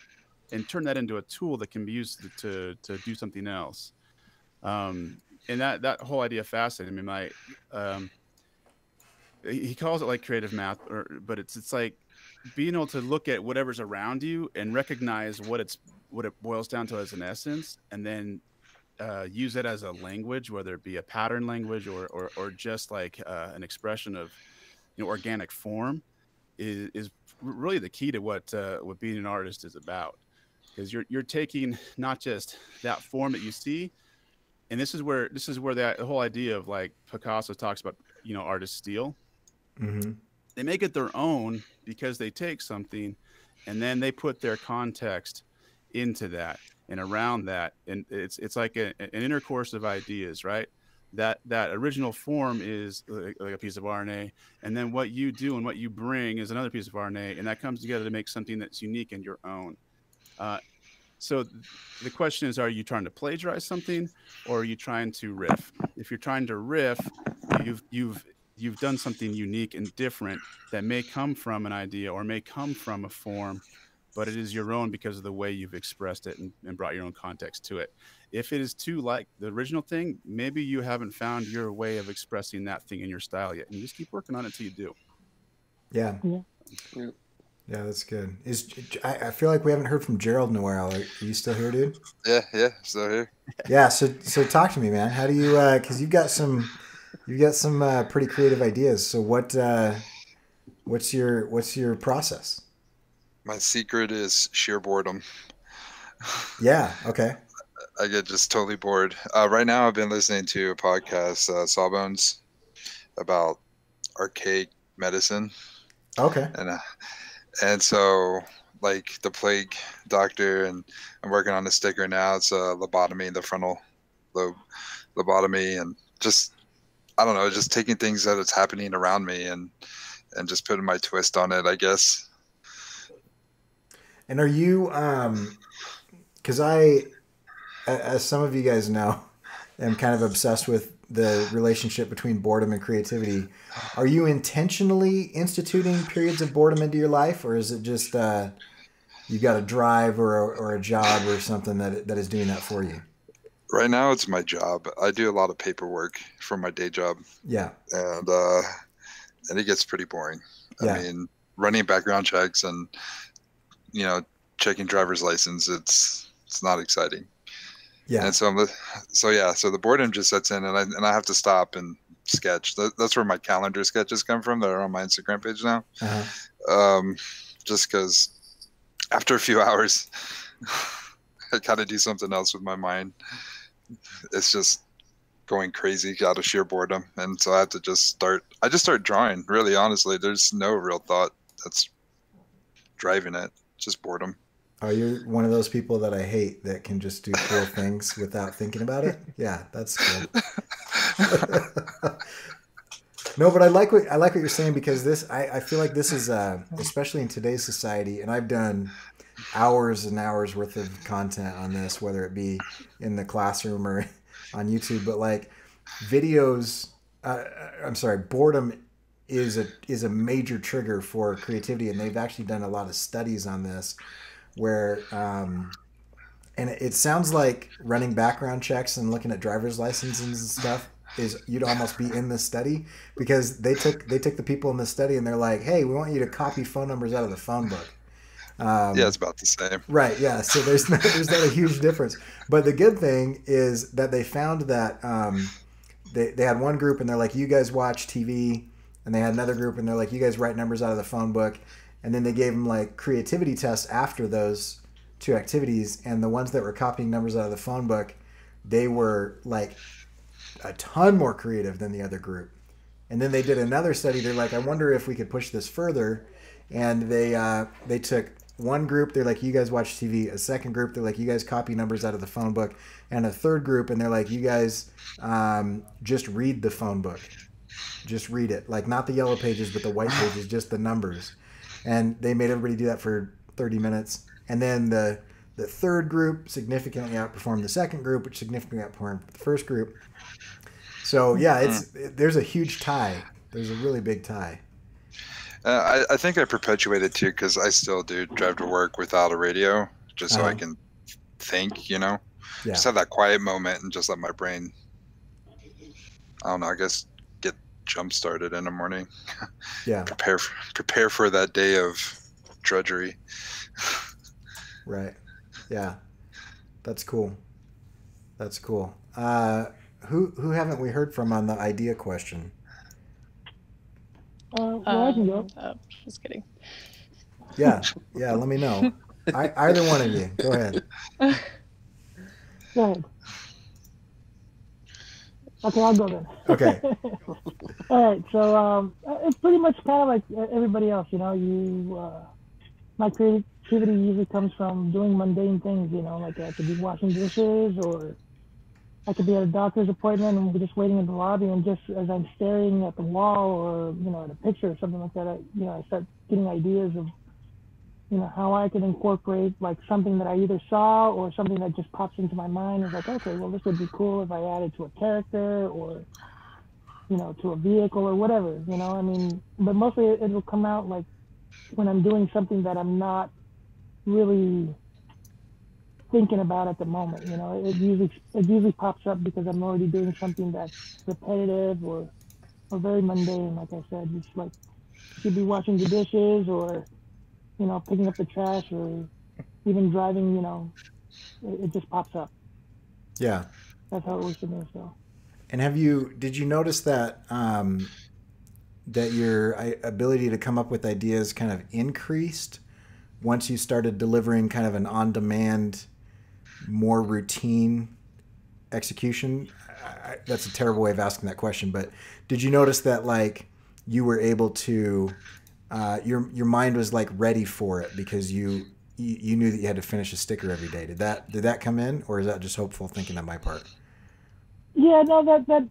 turn that into a tool that can be used to do something else. And that whole idea fascinated me. He calls it like creative math, but it's like being able to look at whatever's around you and recognize what it boils down to as an essence, and then use it as a language, whether it be a pattern language or just like an expression of organic form, is really the key to what being an artist is about. Because you're taking not just that form that you see, and this is where the whole idea of like Picasso talks about artists steal. Mm-hmm. They make it their own because they take something and then they put their context into that and around that, and it's like an intercourse of ideas, right? That original form is like a piece of RNA, and then what you do and what you bring is another piece of RNA, and that comes together to make something that's unique and your own. So the question is, are you trying to plagiarize something, or are you trying to riff? If you're trying to riff, you've done something unique and different that may come from an idea or may come from a form, but it is your own because of the way you've expressed it and brought your own context to it. If it is too like the original thing, maybe you haven't found your way of expressing that thing in your style yet, and you just keep working on it till you do. Yeah. Yeah. Yeah. Yeah, that's good. I feel like we haven't heard from Gerald in a while. Are you still here, dude? Yeah, still here. Yeah. So talk to me, man. How do you? Because you've got some pretty creative ideas. So what's your process? My secret is sheer boredom. Yeah. Okay. I get just totally bored. Right now, I've been listening to a podcast, Sawbones, about archaic medicine, Okay. and so like the plague doctor, and I'm working on a sticker now. It's a lobotomy, the frontal lobe lobotomy, and just I don't know, just taking things that is happening around me and just putting my twist on it, I guess. And are you because as some of you guys know, am kind of obsessed with the relationship between boredom and creativity. Are you intentionally instituting periods of boredom into your life, or is it just you got a drive or a job or something that is doing that for you? Right now, it's my job. I do a lot of paperwork for my day job. Yeah. And it gets pretty boring. Yeah. I mean, running background checks and checking driver's license, it's not exciting. Yeah. And so so the boredom just sets in, and I have to stop and sketch. That's where my calendar sketches come from. That are on my Instagram page now. Uh-huh. Just because after a few hours, I kind of do something else with my mind. It's just going crazy out of sheer boredom, and so I have to just start. I just start drawing. Really, honestly, there's no real thought that's driving it. Just boredom. Oh, you're one of those people that I hate that can just do cool things without thinking about it. Yeah, that's good. No, but I like what you're saying, because I feel like this is especially in today's society, and I've done hours and hours worth of content on this, whether it be in the classroom or on YouTube. But like videos, boredom is a major trigger for creativity, and they've actually done a lot of studies on this. Where and it sounds like running background checks and looking at driver's licenses and stuff is you'd almost be in this study, because they took the people in the study and they're like, hey, we want you to copy phone numbers out of the phone book. Yeah, it's about the same. Right. Yeah. So there's not a huge difference. But the good thing is that they found that they had one group and they're like, you guys watch TV, and they had another group and they're like, you guys write numbers out of the phone book. And then they gave them like creativity tests after those two activities. And the ones that were copying numbers out of the phone book, they were like a ton more creative than the other group. And then they did another study. They're like, I wonder if we could push this further. And they took one group. They're like, you guys watch TV. A second group, they're like, you guys copy numbers out of the phone book. And a third group, and they're like, you guys just read the phone book. Just read it. Like not the yellow pages, but the white pages, just the numbers. And they made everybody do that for 30 minutes. And then the third group significantly outperformed the second group, which significantly outperformed the first group. So, yeah, there's a huge tie. There's a really big tie. I think I perpetuate it, too, because I still do drive to work without a radio, just so I can think, Yeah. Just have that quiet moment and just let my brain, I don't know, I guess get jump started in the morning. Yeah. Prepare for that day of drudgery. Right. Yeah. That's cool. Who haven't we heard from on the idea question? Well, I can go. Just kidding. Yeah. Let me know. Either one of you. Go ahead. Go ahead. Okay, I'll go then. Okay. All right. So it's pretty much kind of like everybody else. My creativity usually comes from doing mundane things. Like I could be washing dishes, or I could be at a doctor's appointment and we're just waiting in the lobby, and just as I'm staring at the wall or at a picture or something like that, I start getting ideas of how I can incorporate like something that I either saw or something that just pops into my mind. It's like, okay, well, this would be cool if I added to a character, or to a vehicle or whatever, I mean, but mostly it'll come out like when I'm doing something that I'm not really thinking about at the moment. It usually pops up because I'm already doing something that's repetitive or very mundane. Like I said, just like you could be washing the dishes or picking up the trash or even driving. It just pops up. Yeah. That's how it works for me. So. And did you notice that that your ability to come up with ideas kind of increased once you started delivering kind of an on-demand, more routine execution? That's a terrible way of asking that question, but did you notice that like you were able to your mind was like ready for it because you knew that you had to finish a sticker every day? Did that come in, or is that just hopeful thinking on my part? Yeah, no, that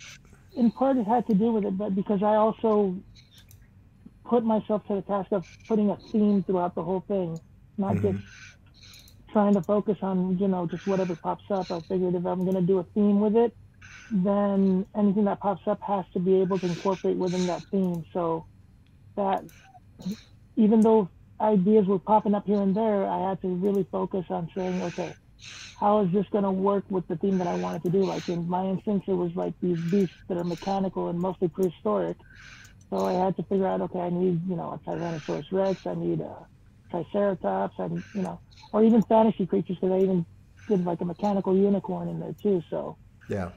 in part it had to do with it, but because I also put myself to the task of putting a theme throughout the whole thing, not just trying to focus on, just whatever pops up. I figured if I'm going to do a theme with it, then anything that pops up has to be able to incorporate within that theme. So that even though ideas were popping up here and there, I had to really focus on saying, okay, how is this going to work with the theme that I wanted to do? Like in my instance, it was like these beasts that are mechanical and mostly prehistoric. So I had to figure out, okay, I need, a Tyrannosaurus Rex, I need a Triceratops, and or even fantasy creatures, because I even did like a mechanical unicorn in there too. So, yeah.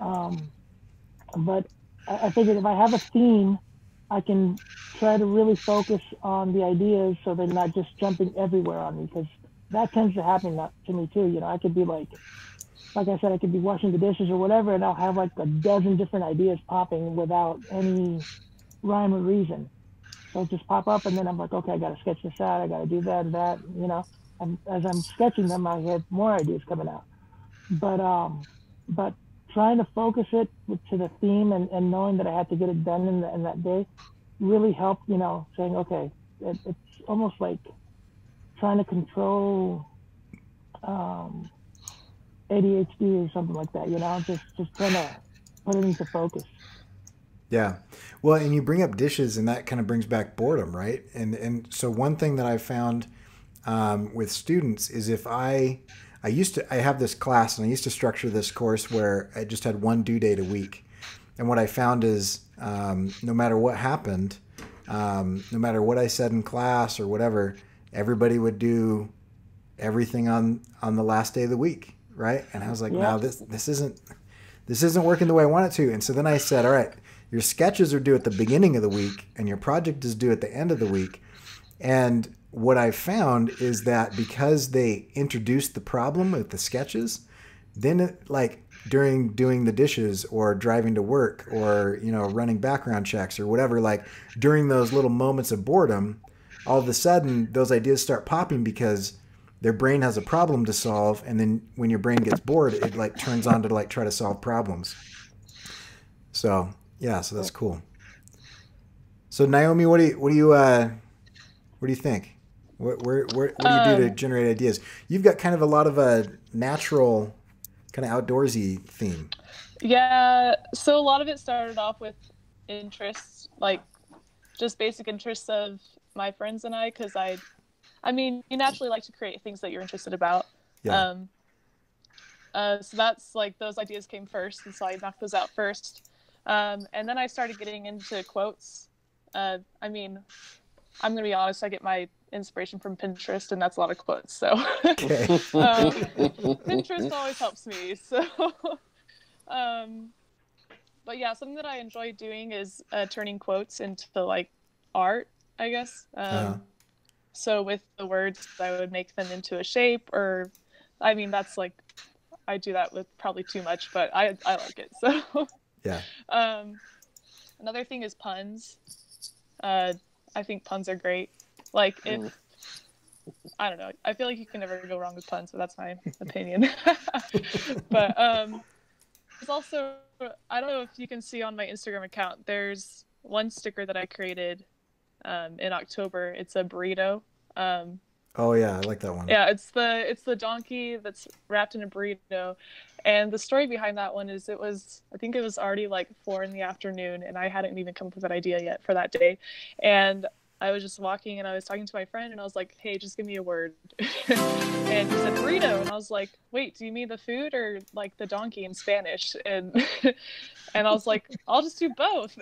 But I figured if I have a theme, I can try to really focus on the ideas so they're not just jumping everywhere on me, because that tends to happen to me too. I could be like I said, I could be washing the dishes or whatever, and I'll have like a dozen different ideas popping without any rhyme or reason. So just pop up, and then I'm like, okay, I got to sketch this out. I got to do that and that, And as I'm sketching them, I have more ideas coming out. But trying to focus it to the theme and knowing that I had to get it done in that day really helped, saying, okay, it's almost like trying to control ADHD or something like that, just trying to put it into focus. Yeah. Well, and you bring up dishes, and that kind of brings back boredom, right? And so one thing that I've found with students is if I have this class, and I used to structure this course where I just had one due date a week. And what I found is no matter what happened, no matter what I said in class or whatever, everybody would do everything on the last day of the week, right? And I was like, no, this isn't working the way I want it to. And so then I said, all right, your sketches are due at the beginning of the week, and your project is due at the end of the week. And what I found is that because they introduced the problem with the sketches, then like during doing the dishes or driving to work or running background checks or whatever, like during those little moments of boredom, all of a sudden those ideas start popping because their brain has a problem to solve, and then when your brain gets bored, it like turns on to like try to solve problems. So yeah, so that's cool. So Naomi, what do you think? What do you do to generate ideas? You've got kind of a lot of a natural, kind of outdoorsy theme. Yeah, so a lot of it started off with interests, like just basic interests of my friends and I, because I mean, you naturally like to create things that you're interested about. Yeah. So that's like those ideas came first, and so I knocked those out first. And then I started getting into quotes. I mean, I'm gonna be honest, I get my inspiration from Pinterest, and that's a lot of quotes. So Pinterest always helps me. So, but yeah, something that I enjoy doing is turning quotes into like art, I guess. So with the words, I would make them into a shape, or I mean, that's like I do that with probably too much, but I like it. So yeah. Another thing is puns. I think puns are great. Like if I don't know, I feel like you can never go wrong with puns, but that's my opinion. But there's also, I don't know if you can see on my Instagram account, there's one sticker that I created in October. It's a burrito. Oh yeah, I like that one. Yeah, it's the donkey that's wrapped in a burrito, and the story behind that one is I think it was already like 4 p.m, and I hadn't even come up with that idea yet for that day, and I was just walking and I was talking to my friend and I was like, hey, just give me a word, and he said burrito, and I was like, wait, do you mean the food or like the donkey in Spanish? And and I was like, I'll just do both.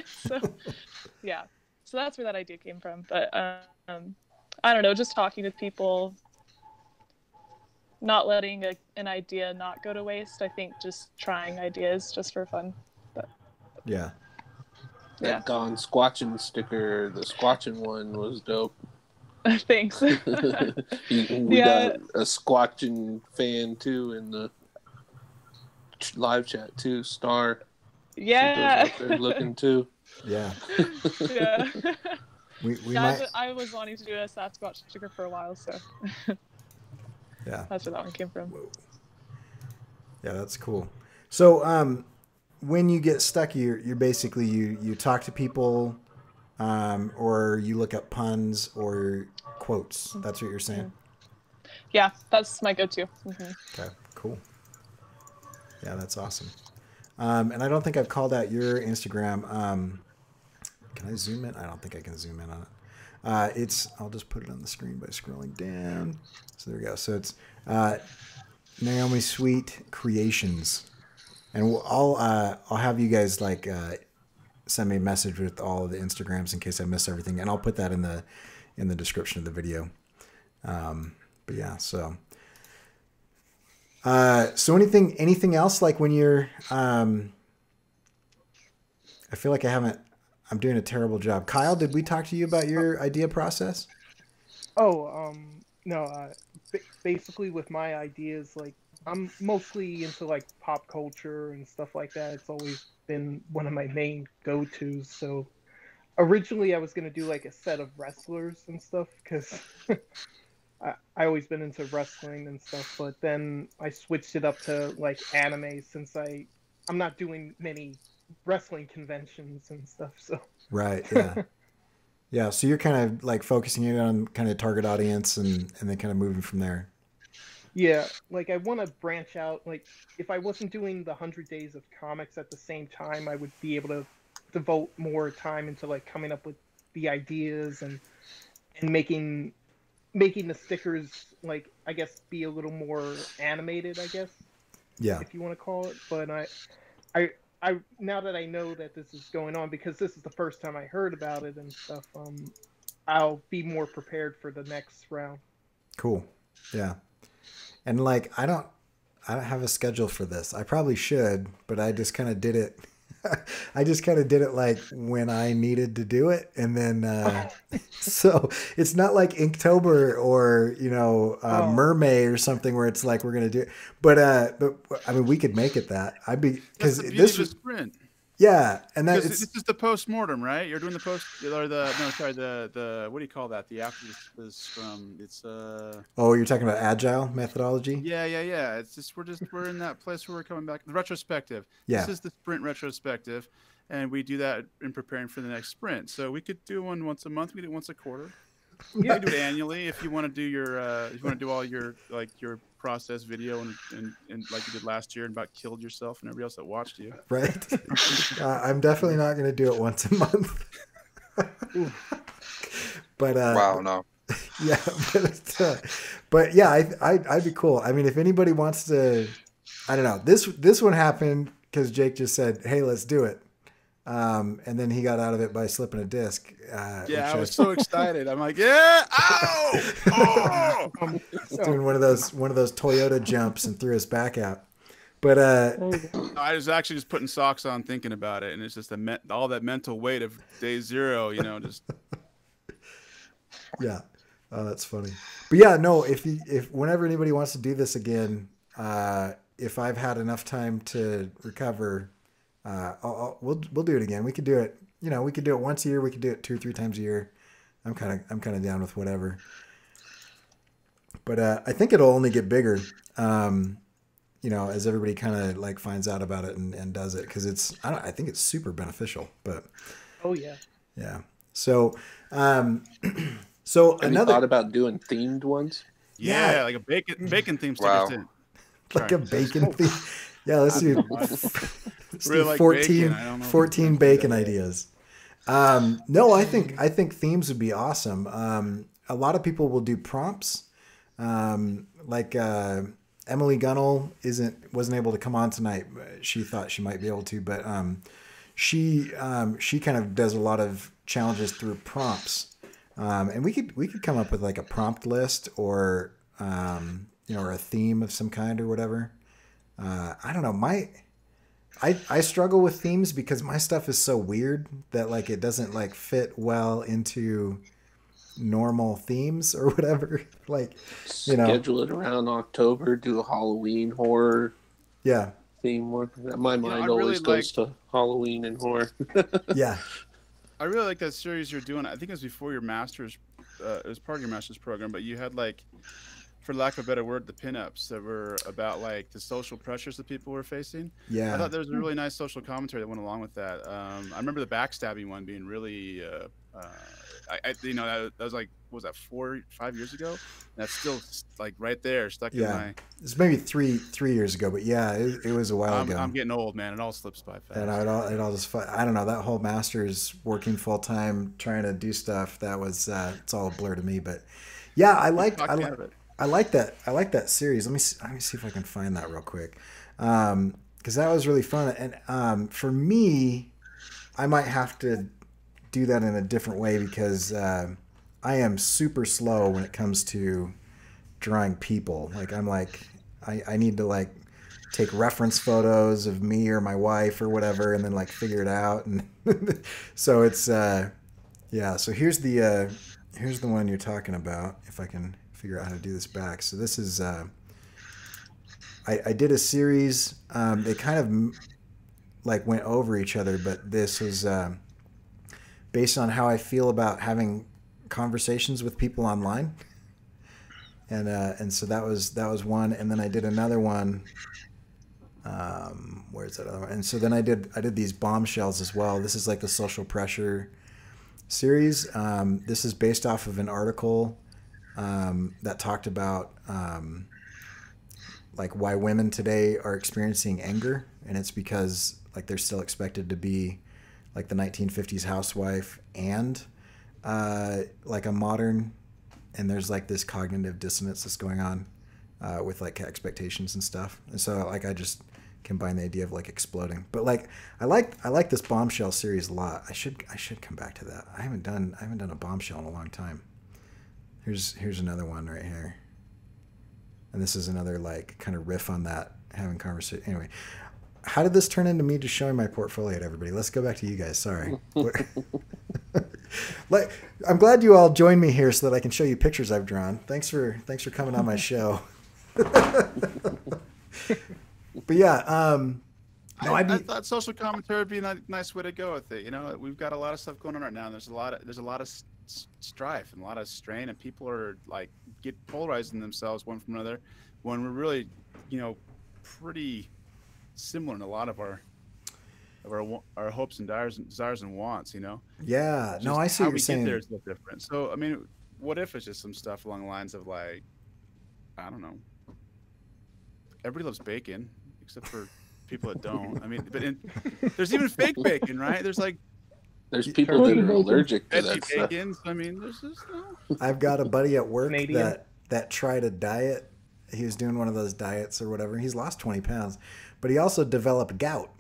So yeah, so that's where that idea came from, but I don't know, just talking with people, not letting an idea not go to waste. I think just trying ideas just for fun. But Yeah. yeah. That Gone Squatching sticker, the Squatching one was dope. Thanks. We Yeah. got a Squatching fan too in the live chat too. Star. Yeah. She goes out there looking too. Yeah. Yeah. We Yeah, might. I was wanting to do a Sasquatch sticker for a while, so Yeah. that's where that one came from. Whoa. Yeah, that's cool. So, when you get stuck, you're basically you talk to people, or you look up puns or quotes. That's what you're saying. Yeah, that's my go-to. Mm-hmm. Okay, cool. Yeah, that's awesome. And I don't think I've called out your Instagram. Can I zoom in? I don't think I can zoom in on it. I'll just put it on the screen by scrolling down. So there we go. So it's Naomi Sweet Creations, and I'll have you guys like send me a message with all of the Instagrams in case I miss everything, and I'll put that in the description of the video. But yeah, so anything else like when you're I feel like I'm doing a terrible job. Kyle, did we talk to you about your idea process? Oh, no. Basically, with my ideas, like I'm mostly into like pop culture and stuff like that. It's always been one of my main go-tos. So originally, I was gonna do like a set of wrestlers and stuff because I always been into wrestling and stuff. But then I switched it up to like anime since I'm not doing many wrestling conventions and stuff. So right, yeah. Yeah, so you're kind of like focusing it on kind of target audience and then kind of moving from there. Yeah, like I want to branch out. Like if I wasn't doing the 100 Days of Comics at the same time, I would be able to devote more time into like coming up with the ideas and making the stickers, like I guess, be a little more animated, I guess. Yeah. If you want to call it. But I now that I know that this is going on, because this is the first time I heard about it and stuff, I'll be more prepared for the next round. Cool. Yeah. And like I don't have a schedule for this. I probably should, but I just kind of did it. I just kind of did it like when I needed to do it, and then so it's not like Inktober or Mermaid or something where it's like we're gonna do it. But I mean we could make it that. I'd be because this was sprint. Yeah, and that this is the post-mortem, right? You're doing the post or the what do you call that? The after this from it's Oh, you're talking about agile methodology? Yeah. It's just we're in that place where we're coming back. The retrospective. Yeah. This is the sprint retrospective, and we do that in preparing for the next sprint. So we could do one once a month. We do it once a quarter. You can do it annually if you want to do your if you want to do all your your process video and like you did last year and about killed yourself and everybody else that watched you. Right. I'm definitely not going to do it once a month. But wow, no. Yeah, but yeah, I'd be cool. I mean, if anybody wants to, I don't know. This one happened because Jake just said, "Hey, let's do it." And then he got out of it by slipping a disc. Yeah, I was so excited. I'm like, yeah, ow! Oh! Doing one of those Toyota jumps and threw his back out. But I was actually just putting socks on, thinking about it, and it's just all that mental weight of day zero, just. Yeah, oh, that's funny. But yeah, no, if whenever anybody wants to do this again, if I've had enough time to recover. We'll do it again. We could do it. We could do it once a year. We could do it 2 or 3 times a year. I'm kind of down with whatever. But I think it'll only get bigger. As everybody kind of like finds out about it and does it, because I think it's super beneficial. But oh yeah. Yeah. So So Have you thought about doing themed ones? Yeah, like a bacon theme sticker Wow. Stint. like a bacon thing. Yeah, let's do, let's Really do like 14, bacon. I don't know if 14 we can do bacon that. ideas. No, I think themes would be awesome. A lot of people will do prompts. Like Emily Gunnell wasn't able to come on tonight. She thought she might be able to, but she kind of does a lot of challenges through prompts. And we could come up with like a prompt list or or a theme of some kind or whatever. I don't know. I struggle with themes because my stuff is so weird that like it doesn't like fit well into normal themes or whatever. Like, Schedule it around October, do a Halloween horror yeah. theme one. My mind I always really goes to Halloween and horror. Yeah. I really like that series you're doing. I think it was before your master's. It was part of your master's program, but you had like, for lack of a better word, the pinups that were about like the social pressures that people were facing. Yeah. I thought there was a really nice social commentary that went along with that. I remember the backstabbing one being really, that was like, what was that, 4-5 years ago? And that's still like right there, stuck in my. It's maybe three years ago, but yeah, it was a while ago. I'm getting old, man. It all slips by fast. And it all just, I don't know, that whole master's working full time, trying to do stuff, that was, it's all a blur to me, but yeah, I like that series. Let me see if I can find that real quick. Cause that was really fun. And, for me, I might have to do that in a different way because, I am super slow when it comes to drawing people. Like I need to like take reference photos of me or my wife or whatever, and then like figure it out. And so it's, So here's the one you're talking about. If I can figure out how to do this back. So this is, I did a series. They kind of like went over each other, but this was, based on how I feel about having conversations with people online, and so that was one, and then I did another one. Where's that other one? And so then I did these bombshells as well. This is like the social pressure series. This is based off of an article that talked about like why women today are experiencing anger, and it's because like they're still expected to be like the 1950s housewife and like a modern, and there's like this cognitive dissonance that's going on with like expectations and stuff. And so like I just combine the idea of like exploding. But like I like this bombshell series a lot. I should come back to that. I haven't done a bombshell in a long time. Here's another one right here. And this is another like kind of riff on that, having conversation. Anyway, how did this turn into me just showing my portfolio to everybody? Let's go back to you guys. Sorry. Like, I'm glad you all joined me here so that I can show you pictures I've drawn. Thanks for coming on my show. But yeah, I thought social commentary would be a nice way to go with it. You know, we've got a lot of stuff going on right now. And there's a lot of strife and a lot of strain, and people are like get polarizing themselves one from another, when we're really, pretty similar in a lot of our hopes and desires and wants. Yeah. Just no, I see how what you're we saying. get there is a little different. So I mean, what if it's just some stuff along the lines of like, I don't know, everybody loves bacon except for people that don't. I mean, but there's even fake bacon, right? There's people that are allergic to that stuff. Bacon. I mean, there's just I've got a buddy at work Canadian. that tried a diet. He was doing one of those diets or whatever. He's lost 20 pounds, but he also developed gout.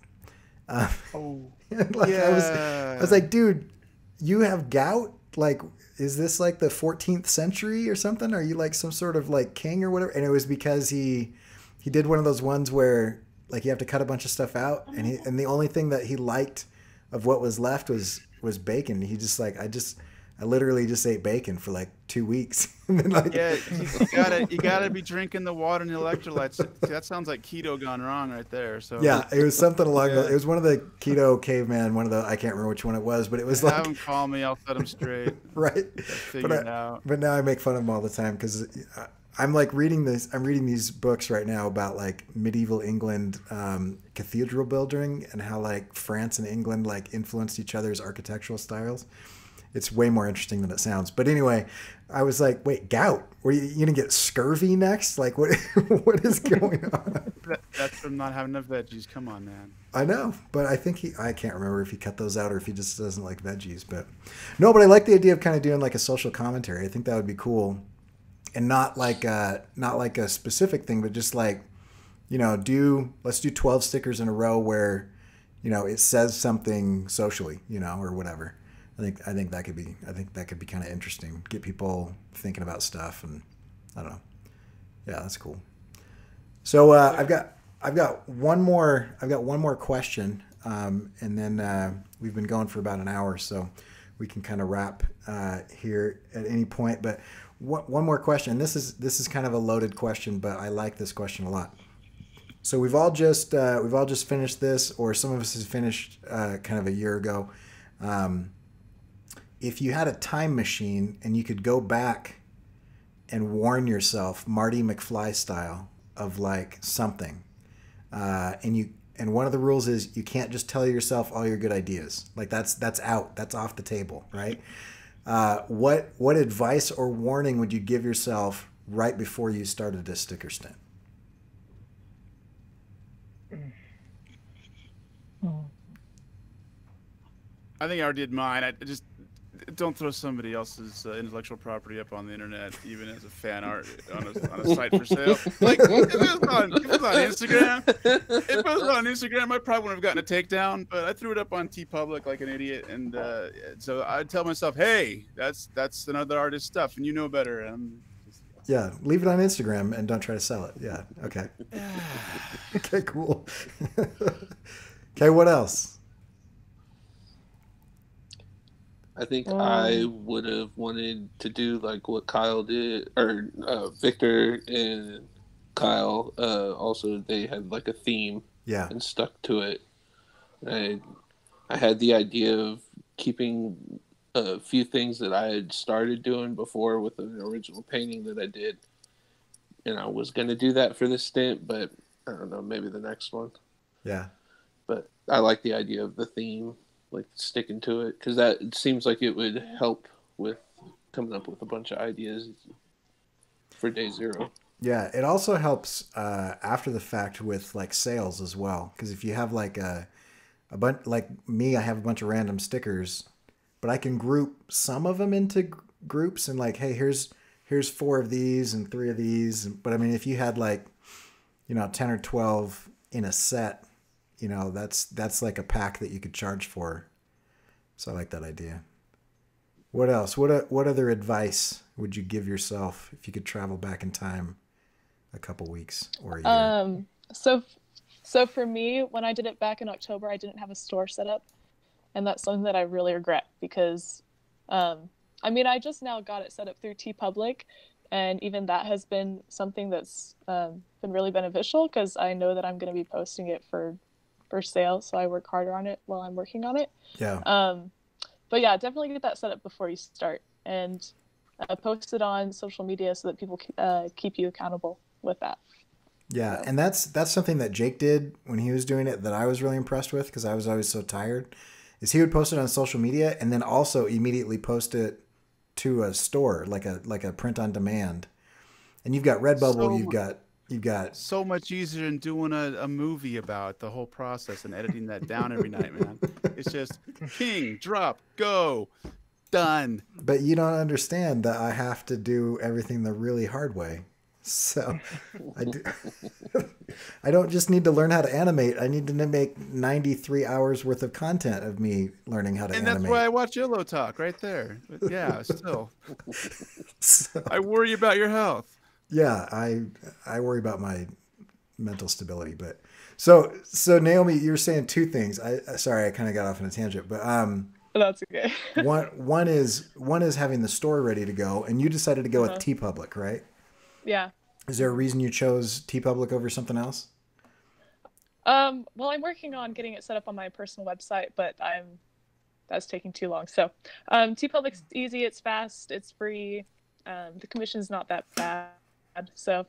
I was like, dude, you have gout? Like, is this like the 14th century or something? Are you like some sort of like king or whatever? And it was because he did one of those ones where like you have to cut a bunch of stuff out, and the only thing that he liked of what was left was bacon. He just like, I literally just ate bacon for like 2 weeks. And then like, yeah, you gotta be drinking the water and the electrolytes. That sounds like keto gone wrong right there. So yeah, it was something along it was one of the keto caveman, I can't remember which one it was, but it was like, have him call me, I'll set him straight. Right. But now I make fun of him all the time because I'm like reading these books right now about like medieval England cathedral building and how like France and England like influenced each other's architectural styles. It's way more interesting than it sounds. But anyway, I was like, wait, gout? Were you gonna get scurvy next? Like, what? What is going on? That's from not having enough veggies. Come on, man. I know, but I think I can't remember if he cut those out or if he just doesn't like veggies. But no, but I like the idea of kind of doing like a social commentary. I think that would be cool, and not like a specific thing, but just like, let's do 12 stickers in a row where, it says something socially, or whatever. I think that could be kind of interesting. Get people thinking about stuff, and I don't know. Yeah, that's cool. So I've got one more question, and then we've been going for about an hour, so we can kind of wrap here at any point. But one more question. This is kind of a loaded question, but I like this question a lot. So we've all just finished this, or some of us has finished kind of a year ago. If you had a time machine and you could go back and warn yourself, Marty McFly style, of like something, and one of the rules is you can't just tell yourself all your good ideas. Like that's out, that's off the table, right? What advice or warning would you give yourself right before you started this sticker stint? I think I already did mine. I just don't throw somebody else's intellectual property up on the internet, even as a fan art on a site for sale. Like if it was on Instagram, I probably wouldn't have gotten a takedown. But I threw it up on TeePublic like an idiot, and so I'd tell myself, "Hey, that's another artist's stuff, and you know better." Yeah, leave it on Instagram and don't try to sell it. Yeah, okay. Okay, cool. Okay, what else? I think I would have wanted to do like what Kyle did, or Victor and Kyle. Also, they had like a theme, and stuck to it. I had the idea of keeping a few things that I had started doing before with an original painting that I did, and I was going to do that for this stint, but I don't know, maybe the next one. Yeah. But I like the idea of the theme, like sticking to it, because that seems like it would help with coming up with a bunch of ideas for day zero. Yeah, it also helps after the fact with like sales as well, because if you have like a bunch, like me, I have a bunch of random stickers, but I can group some of them into groups and like, hey, here's 4 of these and 3 of these. But I mean, if you had like 10 or 12 in a set, that's like a pack that you could charge for. So I like that idea. What else? What other advice would you give yourself if you could travel back in time a couple weeks or a year? So for me, when I did it back in October, I didn't have a store set up, and that's something that I really regret because, I just now got it set up through TeePublic, and even that has been something that's been really beneficial because I know that I'm going to be posting it for sale, so I work harder on it while I'm working on it. Yeah. But yeah, definitely get that set up before you start, and post it on social media so that people keep you accountable with that. Yeah, and that's something that Jake did when he was doing it that I was really impressed with because I was always so tired. Is he would post it on social media and then also immediately post it to a store like a print on demand. And you've got Redbubble, you've got so much easier than doing a movie about the whole process and editing that down every night, man. It's just ping, drop, go, done. But you don't understand that I have to do everything the really hard way. So I don't just need to learn how to animate. I need to make 93 hours worth of content of me learning how to animate. And that's why I watch Yellow Talk right there. But yeah, still. I worry about your health. Yeah, I worry about my mental stability. But so Naomi, you were saying 2 things. Sorry, I kind of got off on a tangent, but that's okay. one is having the store ready to go, and you decided to go with TeePublic, right? Yeah. Is there a reason you chose TeePublic over something else? Well, I'm working on getting it set up on my personal website, but that's taking too long. So, TeePublic's easy, it's fast, it's free. The commission's not that bad. So,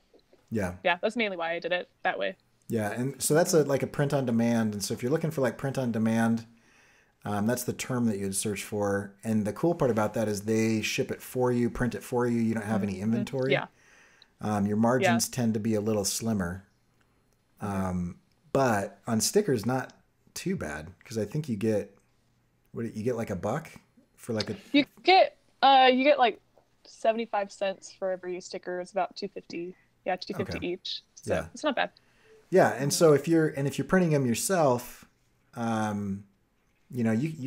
yeah, that's mainly why I did it that way. Yeah, and so that's like a print on demand. And so if you're looking for like print on demand, That's the term that you'd search for. And the cool part about that is they ship it for you, print it for you. You don't have any inventory. Yeah. Your margins tend to be a little slimmer. But on stickers, not too bad, because I think you get like $1 for like a. You get like 75 cents for every sticker. It's about $2.50. Yeah, $2.50 each. So it's not bad. Yeah, and so if you're printing them yourself, you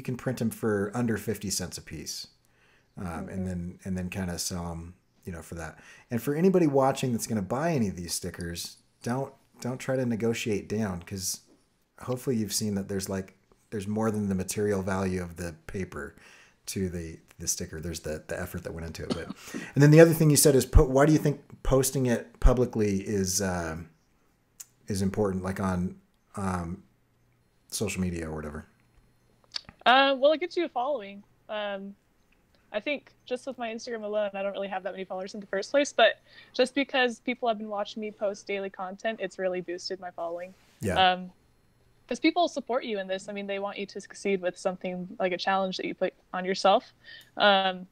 can print them for under 50 cents a piece, and then kind of sell them, for that. And for anybody watching that's going to buy any of these stickers, don't try to negotiate down, because hopefully you've seen that there's more than the material value of the paper to the sticker. There's the effort that went into it. But and then the other thing you said is why do you think posting it publicly is important, like on social media or whatever? Well, it gets you a following. I think just with my Instagram alone, I don't really have that many followers in the first place, but just because people have been watching me post daily content, it's really boosted my following. Yeah. Because people support you in this. I mean, they want you to succeed with something like a challenge that you put on yourself. And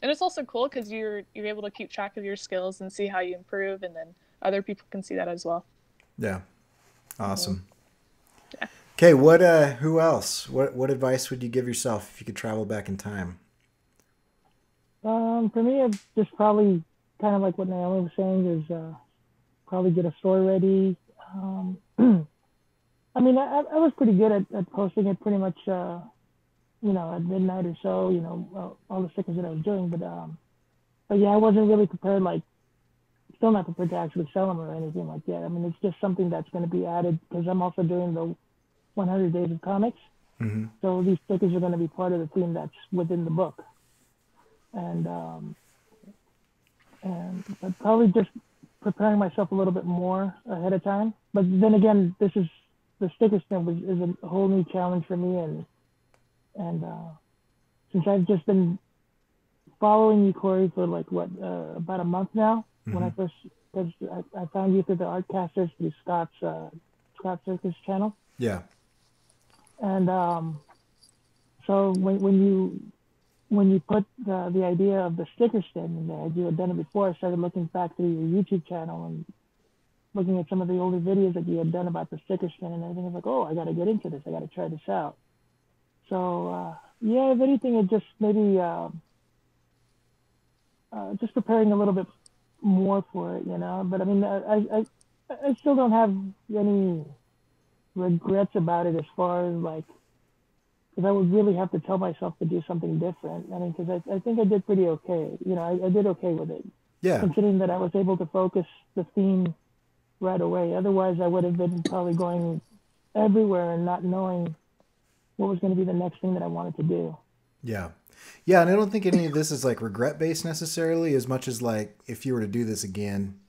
it's also cool because you're able to keep track of your skills and see how you improve, and then other people can see that as well. Yeah. Awesome. Yeah. Okay, who else? What advice would you give yourself if you could travel back in time? For me, it's just probably kind of like what Naomi was saying, is probably get a story ready. I mean, I was pretty good at posting it pretty much, at midnight or so, all the stickers that I was doing. But yeah, I wasn't really prepared, still not prepared to actually sell them or anything like that. I mean, it's just something that's going to be added, because I'm also doing the 100 Days of Comics. Mm-hmm. So these stickers are going to be part of the theme that's within the book. And but probably just preparing myself a little bit more ahead of time. But then again, the sticker Stint is a whole new challenge for me, and since I've just been following you, Cory, for about a month now. Mm-hmm. When I found you through the Artcasters, through Scott Circus channel. Yeah. And so when you put the idea of the sticker Stint in there, as you had done it before, I started looking back through your YouTube channel and looking at some of the older videos that you had done about the sticker Stint and everything. I was like, oh, I got to get into this. I got to try this out. So, if anything, it just maybe just preparing a little bit more for it, But I mean, I still don't have any regrets about it, as far as because I would really have to tell myself to do something different. I mean, because I think I did pretty okay. I did okay with it. Yeah. Considering that I was able to focus the theme right away. Otherwise, I would have been probably going everywhere and not knowing what was going to be the next thing that I wanted to do. Yeah. Yeah, and I don't think any of this is regret-based necessarily, as much as if you were to do this again,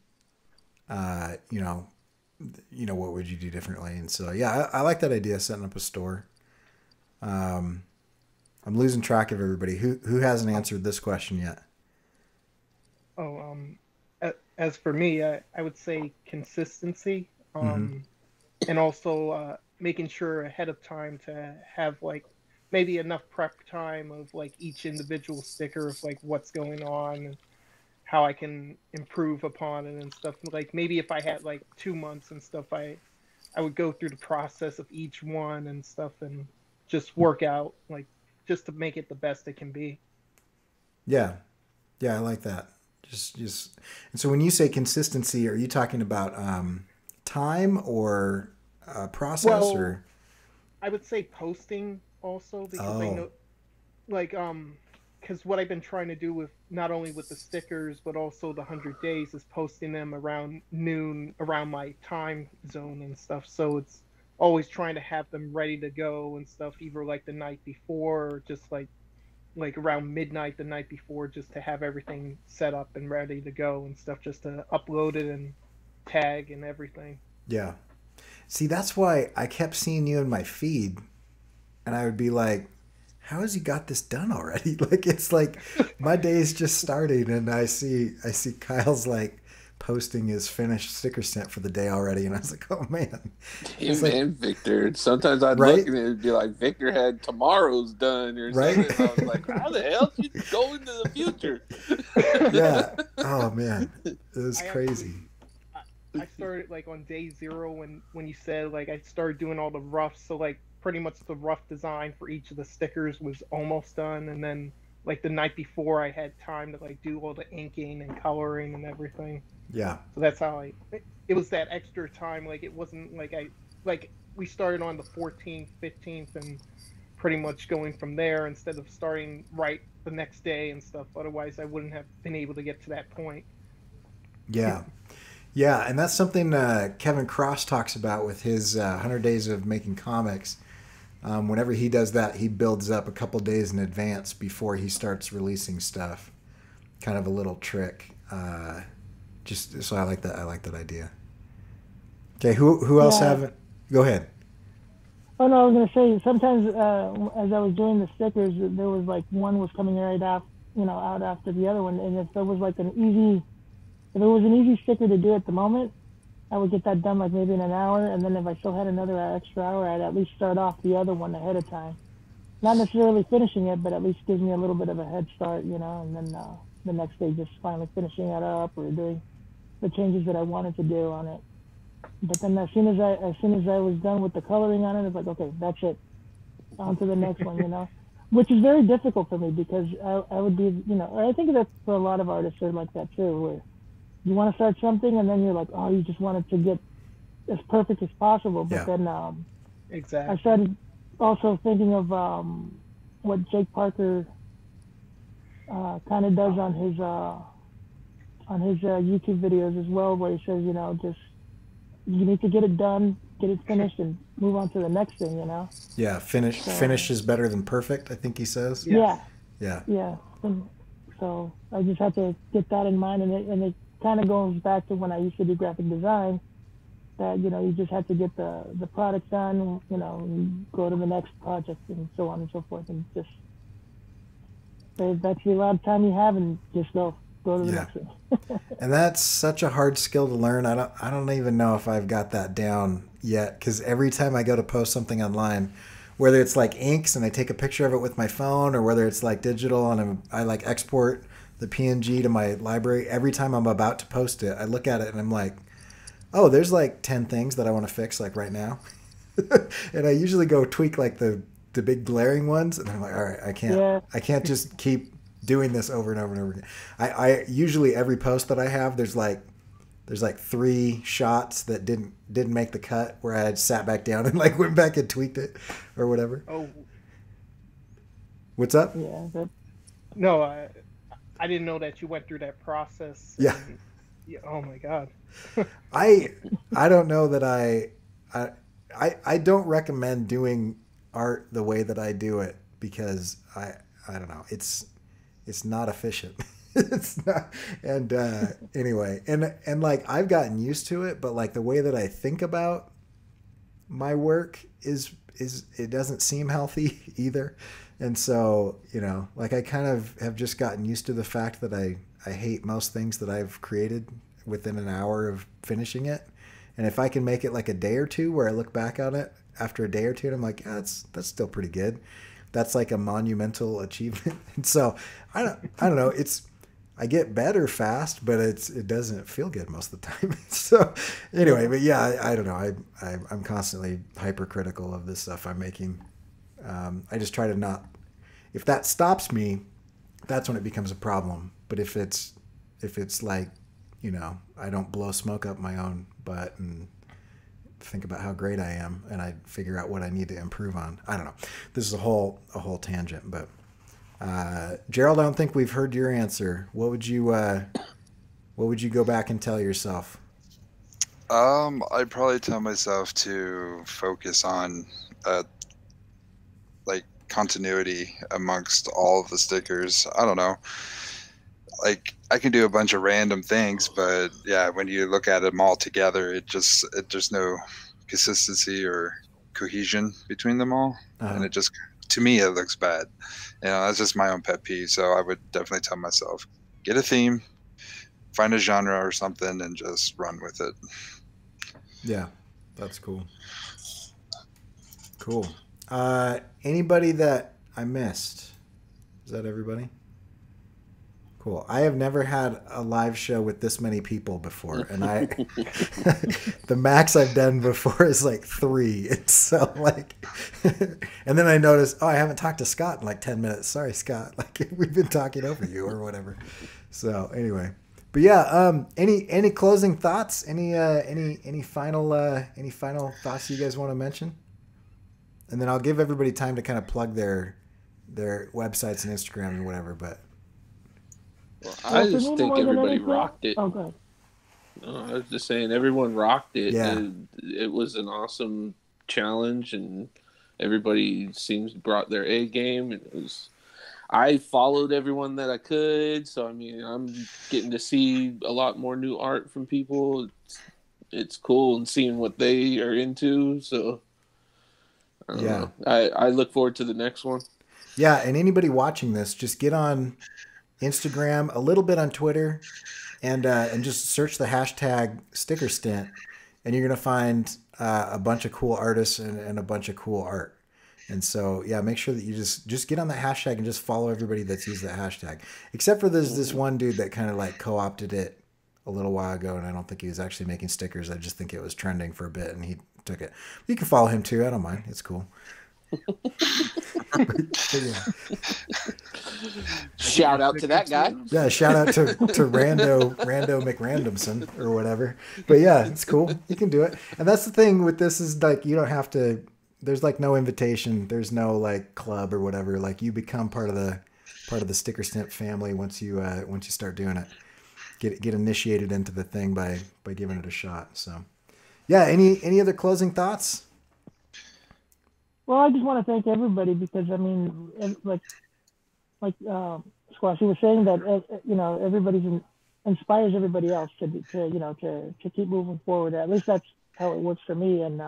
what would you do differently? And so, yeah, I like that idea, setting up a store. I'm losing track of everybody. Who hasn't answered this question yet? As for me, I would say consistency, and also making sure ahead of time to have maybe enough prep time of each individual sticker of what's going on and how I can improve upon it and stuff. Maybe if I had 2 months and stuff, I would go through the process of each one and stuff and just work out just to make it the best it can be. Yeah, I like that. Just and so when you say consistency, are you talking about time or process? Or I would say posting also, because I know because what I've been trying to do with not only with the stickers but also the 100 days is posting them around noon, around my time zone and stuff. So it's always trying to have them ready to go and stuff, either the night before or just around midnight the night before, just to have everything set up and ready to go and stuff, just to upload it and tag and everything. Yeah. See, that's why I kept seeing you in my feed, and I would be like, how has he got this done already? It's my day is just starting, and I see Kyle's posting his finished sticker stamp for the day already, and I was like, oh man. Him like, and Victor. Sometimes I'd right? look and it'd be like Victor had tomorrow's done or Right? something. And I was like, how the hell did you go into the future? Yeah. Oh man, it was I crazy. I started like on day 0 when you said like I started doing all the roughs, so like pretty much the rough design for each of the stickers was almost done, and then like the night before I had time to like do all the inking and coloring and everything. Yeah. So that's how it was that extra time. Like it wasn't like we started on the 14th, 15th, and pretty much going from there instead of starting right the next day and stuff. Otherwise, I wouldn't have been able to get to that point. Yeah. Yeah, and that's something Kevin Cross talks about with his 100 Days of Making Comics. Whenever he does that, he builds up a couple days in advance before he starts releasing stuff. Kind of a little trick. Just so I like that. I like that idea. Okay, who else haven't? Go ahead. Oh no, I was gonna say sometimes as I was doing the stickers, there was like one was coming right out after the other one, and if there was like if it was an easy sticker to do at the moment, I would get that done like maybe in an hour, and then if I still had another extra hour, I'd at least start off the other one ahead of time. Not necessarily finishing it, but at least gives me a little bit of a head start, and then the next day just finally finishing it up or doing the changes that I wanted to do on it. But then as soon as I was done with the coloring on it, it's like, okay, that's it. On to the next one, which is very difficult for me because I would be, I think that for a lot of artists are like that too, where you want to start something and then you're like, oh, you just want it to get as perfect as possible. But then exactly. I started also thinking of what Jake Parker kind of does on his YouTube videos as well, where he says, just you need to get it done, get it finished, and move on to the next thing, Yeah, finish is better than perfect, I think he says. Yeah. Yeah. Yeah. And so I just had to get that in mind, and it kind of goes back to when I used to do graphic design, that, you just have to get the product done, and go to the next project and so on and so forth, and just that's the amount of time you have and just go to the next one. And that's such a hard skill to learn. I don't even know if I've got that down yet, because every time I go to post something online, whether it's like inks and I take a picture of it with my phone, or whether it's like digital and I like export the PNG to my library, every time I'm about to post it, I look at it and I'm like, oh, there's like 10 things that I want to fix like right now. And I usually go tweak like the big glaring ones, and I'm like, all right, I can't just keep doing this over and over and over again. I usually, every post that I have, there's like 3 shots that didn't make the cut, where I had sat back down and like went back and tweaked it or whatever. Oh, What's up? No, I didn't know that you went through that process. Yeah. Oh my God. I don't know that I don't recommend doing art the way that I do it, because I don't know, it's not efficient. It's not. And anyway, and like I've gotten used to it, but like the way that I think about my work is it doesn't seem healthy either. And so, like I kind of have just gotten used to the fact that I hate most things that I've created within an hour of finishing it. And if I can make it like a day or two where I look back on it after a day or two and I'm like, yeah, that's still pretty good. That's like a monumental achievement. And so I don't know. I get better fast, but it doesn't feel good most of the time. So anyway, but yeah, I don't know. I'm constantly hypercritical of this stuff I'm making. I just try to not, if that stops me, that's when it becomes a problem. But if it's like, I don't blow smoke up my own butt and think about how great I am, and I figure out what I need to improve on. I don't know. This is a whole tangent, but Gerald, I don't think we've heard your answer. What would you go back and tell yourself? I'd probably tell myself to focus on like continuity amongst all of the stickers. I don't know. Like I can do a bunch of random things, but yeah, when you look at them all together, there's no consistency or cohesion between them all, and it just, to me, it looks bad. That's just my own pet peeve. So I would definitely tell myself, get a theme, find a genre or something and just run with it. Yeah, that's cool. Cool. Anybody that I missed? Is that everybody? Cool. I have never had a live show with this many people before, and I the max I've done before is like 3. And so like, and then I noticed, oh, I haven't talked to Scott in like 10 minutes. Sorry, Scott. Like we've been talking over you or whatever. So anyway, but yeah, any closing thoughts? Any final thoughts you guys want to mention? And then I'll give everybody time to kind of plug their websites and Instagram and whatever. But well, I just think everybody rocked it. Oh, go ahead. No, I was just saying everyone rocked it. Yeah. It was an awesome challenge, and everybody seems brought their A game. And it was. I followed everyone that I could, so I mean, I'm getting to see a lot more new art from people. It's cool and seeing what they are into. So I don't know. I look forward to the next one. Yeah, and anybody watching this, just get on Instagram, a little bit on Twitter, and just search the hashtag sticker stint, and you're gonna find a bunch of cool artists and a bunch of cool art. And so yeah, make sure that you just get on that hashtag and just follow everybody that's used that hashtag. Except for this one dude that kind of like co-opted it a little while ago, and I don't think he was actually making stickers. I just think it was trending for a bit, and he took it. You can follow him too. I don't mind. It's cool. Yeah. Shout out to that guy. Yeah, shout out to Rando McRandomson or whatever. But yeah, it's cool. You can do it. And that's the thing with this is like you don't have to. There's like no invitation. There's no like club or whatever. Like you become part of the Sticker Stint family once you start doing it. Get initiated into the thing by giving it a shot. So yeah. Any other closing thoughts? Well, I just want to thank everybody because I mean, like Squash, you were saying that everybody's inspires everybody else to keep moving forward. At least that's how it works for me. And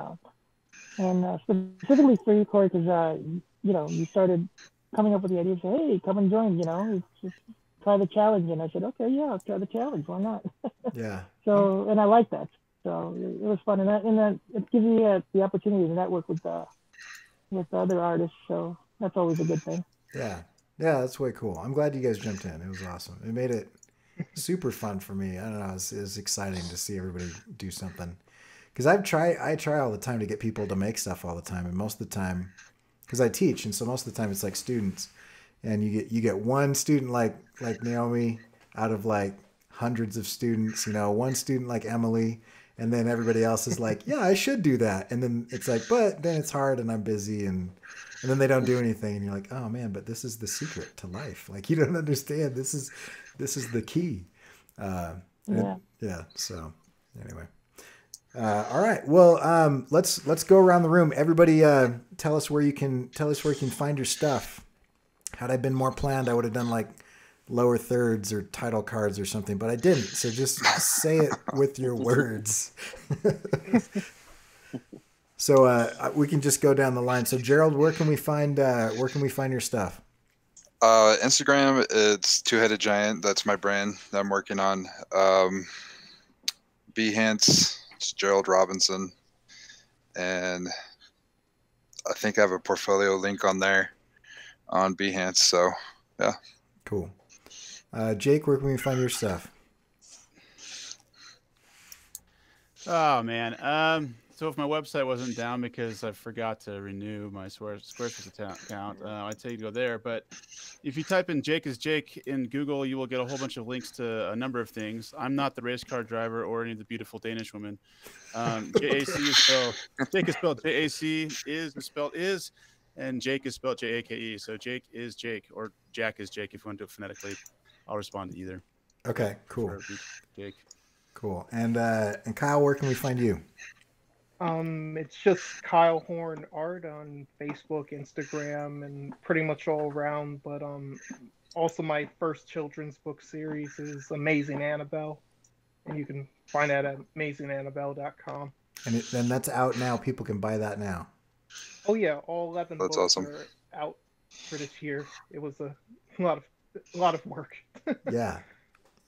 specifically for you, Cory, because you started coming up with the idea, say, hey, come and join. Just try the challenge. And I said, okay, yeah, I'll try the challenge. Why not? Yeah. So, and I like that. So it was fun, and that it gives you the opportunity to network with other artists. So that's always a good thing. Yeah. Yeah, that's way cool. I'm glad you guys jumped in. It was awesome. It made it super fun for me. I don't know. It was exciting to see everybody do something. Because I try all the time to get people to make stuff all the time, and most of the time, because I teach, and so most of the time it's like students, and you get one student like Naomi out of like hundreds of students, one student like Emily, and then everybody else is like, yeah, I should do that, and then it's like, but then it's hard and I'm busy, and then they don't do anything, and you're like, oh man, but this is the secret to life. Like you don't understand. This is the key. Yeah. So anyway. All right. Well, let's go around the room. Everybody, tell us where you can find your stuff. Had I been more planned, I would have done like lower thirds or title cards or something, but I didn't. So just say it with your words. So we can just go down the line. So Gerald, where can we find your stuff? Instagram, it's Two-Headed Giant. That's my brand that I'm working on. Behance. It's Gerald Robinson, and I think I have a portfolio link on there on Behance. So, yeah. Cool. Jake, where can we find your stuff? Oh man. So if my website wasn't down because I forgot to renew my Squarespace account, I'd tell you to go there. But if you type in Jake is Jake in Google, you will get a whole bunch of links to a number of things. I'm not the race car driver or any of the beautiful Danish women. JAC is spelled, Jake is spelled JAC, is spelled is, and Jake is spelled JAKE. So Jake is Jake, or Jack is Jake if you want to do it phonetically. I'll respond to either. Okay, cool. Jake. Cool. And Kyle, where can we find you? It's just Kyle Horn Art on Facebook, Instagram, and pretty much all around. But also my first children's book series is Amazing Annabelle, and you can find that at amazingannabelle.com. And then that's out now. People can buy that now. Oh yeah, all 11 That's books awesome. are out for this year. It was a lot of work. Yeah.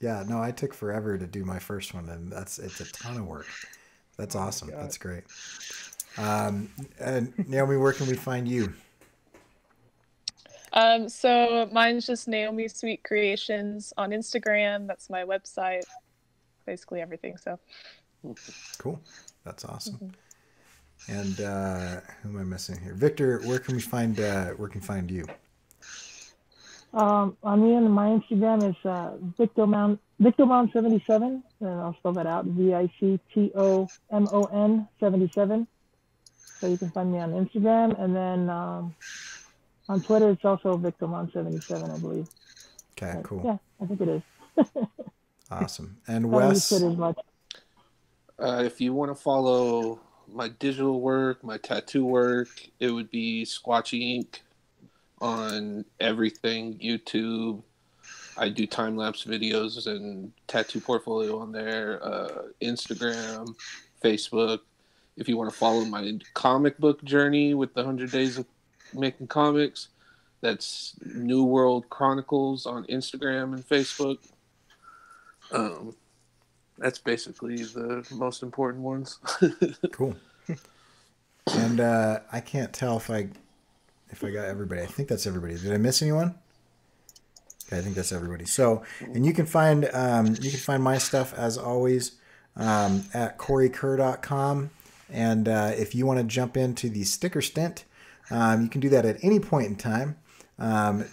Yeah, no, I took forever to do my first one, and it's a ton of work. That's awesome. God. That's great. And Naomi, where can we find you? So mine's just Naomi Sweet Creations on Instagram. That's my website. Basically everything. So Cool. That's awesome. And who am I missing here? Victor, where can we find you? On me and my Instagram is Victomon77, and I'll spell that out, VICTOMON 77. So you can find me on Instagram, and then on Twitter it's also Victomon77, I believe. Okay, But, cool. yeah, I think it is. Awesome. And I don't use Wes? Twitter as much. If you want to follow my digital work, my tattoo work, it would be Squatchy Inc. on everything, YouTube. I do time-lapse videos and tattoo portfolio on there, Instagram, Facebook. If you want to follow my comic book journey with the 100 Days of Making Comics, that's New World Chronicles on Instagram and Facebook. That's basically the most important ones. Cool. And I can't tell if I got everybody. I think that's everybody. Did I miss anyone? Okay, I think that's everybody. So, and you can find my stuff as always at CoryKerr.com. And if you want to jump into the sticker stint, you can do that at any point in time,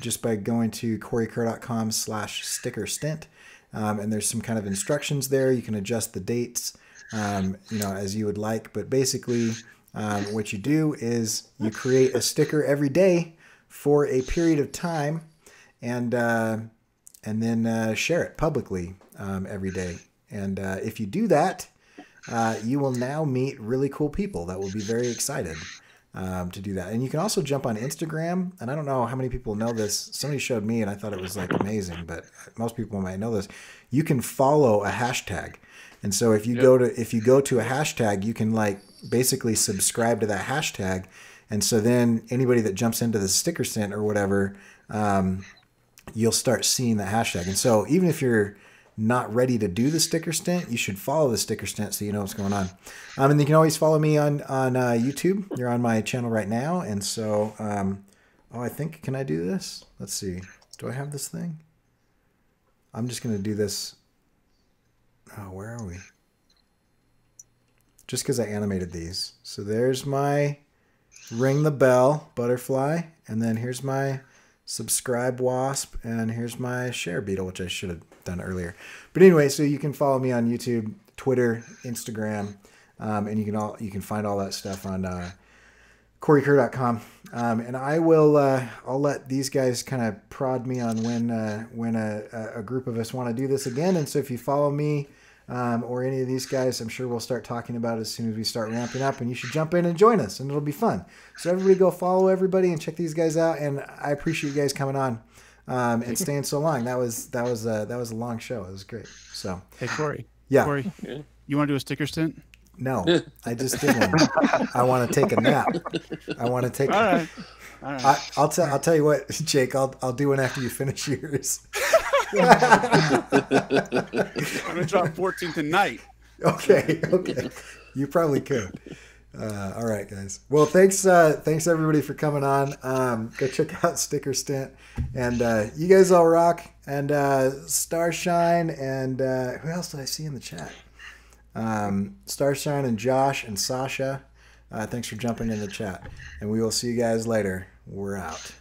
just by going to CoryKerr.com/sticker stint. And there's some kind of instructions there. You can adjust the dates, as you would like. But basically, what you do is you create a sticker every day for a period of time, and then share it publicly every day. And if you do that, you will now meet really cool people that will be very excited to do that. And you can also jump on Instagram. And I don't know how many people know this. Somebody showed me, and I thought it was like amazing. But most people might know this. You can follow a hashtag. And so if you go to a hashtag, you can like basically subscribe to that hashtag. And so then anybody that jumps into the sticker stint or whatever, you'll start seeing the hashtag. And so even if you're not ready to do the sticker stint, you should follow the sticker stint so you know what's going on. And you can always follow me on YouTube. You're on my channel right now. And so, I think, can I do this? Let's see. Do I have this thing? I'm just going to do this. Oh, where are we? Just because I animated these. So there's my ring the bell butterfly. And then here's my subscribe wasp. And here's my share beetle, which I should have done earlier. But anyway, so you can follow me on YouTube, Twitter, Instagram. And you can find all that stuff on CoryKerr.com. And I'll let these guys kind of prod me on when a group of us want to do this again. And so if you follow me or any of these guys, I'm sure we'll start talking about it as soon as we start ramping up, and you should jump in and join us, and it'll be fun. So everybody go follow everybody and check these guys out. And I appreciate you guys coming on and staying so long. That was a long show. It was great. So Hey, Cory. Yeah. Cory, you want to do a sticker stint? No, I just did one. I want to take a nap. I want to take. All right. I'll tell you what, Jake. I'll do one after you finish yours. I'm gonna drop 14 tonight. Okay. You probably could. All right, guys. Well, thanks everybody for coming on. Go check out Sticker Stint, and you guys all rock. And Starshine, and who else did I see in the chat? Starshine and Josh and Sasha. Thanks for jumping in the chat, and we will see you guys later. We're out.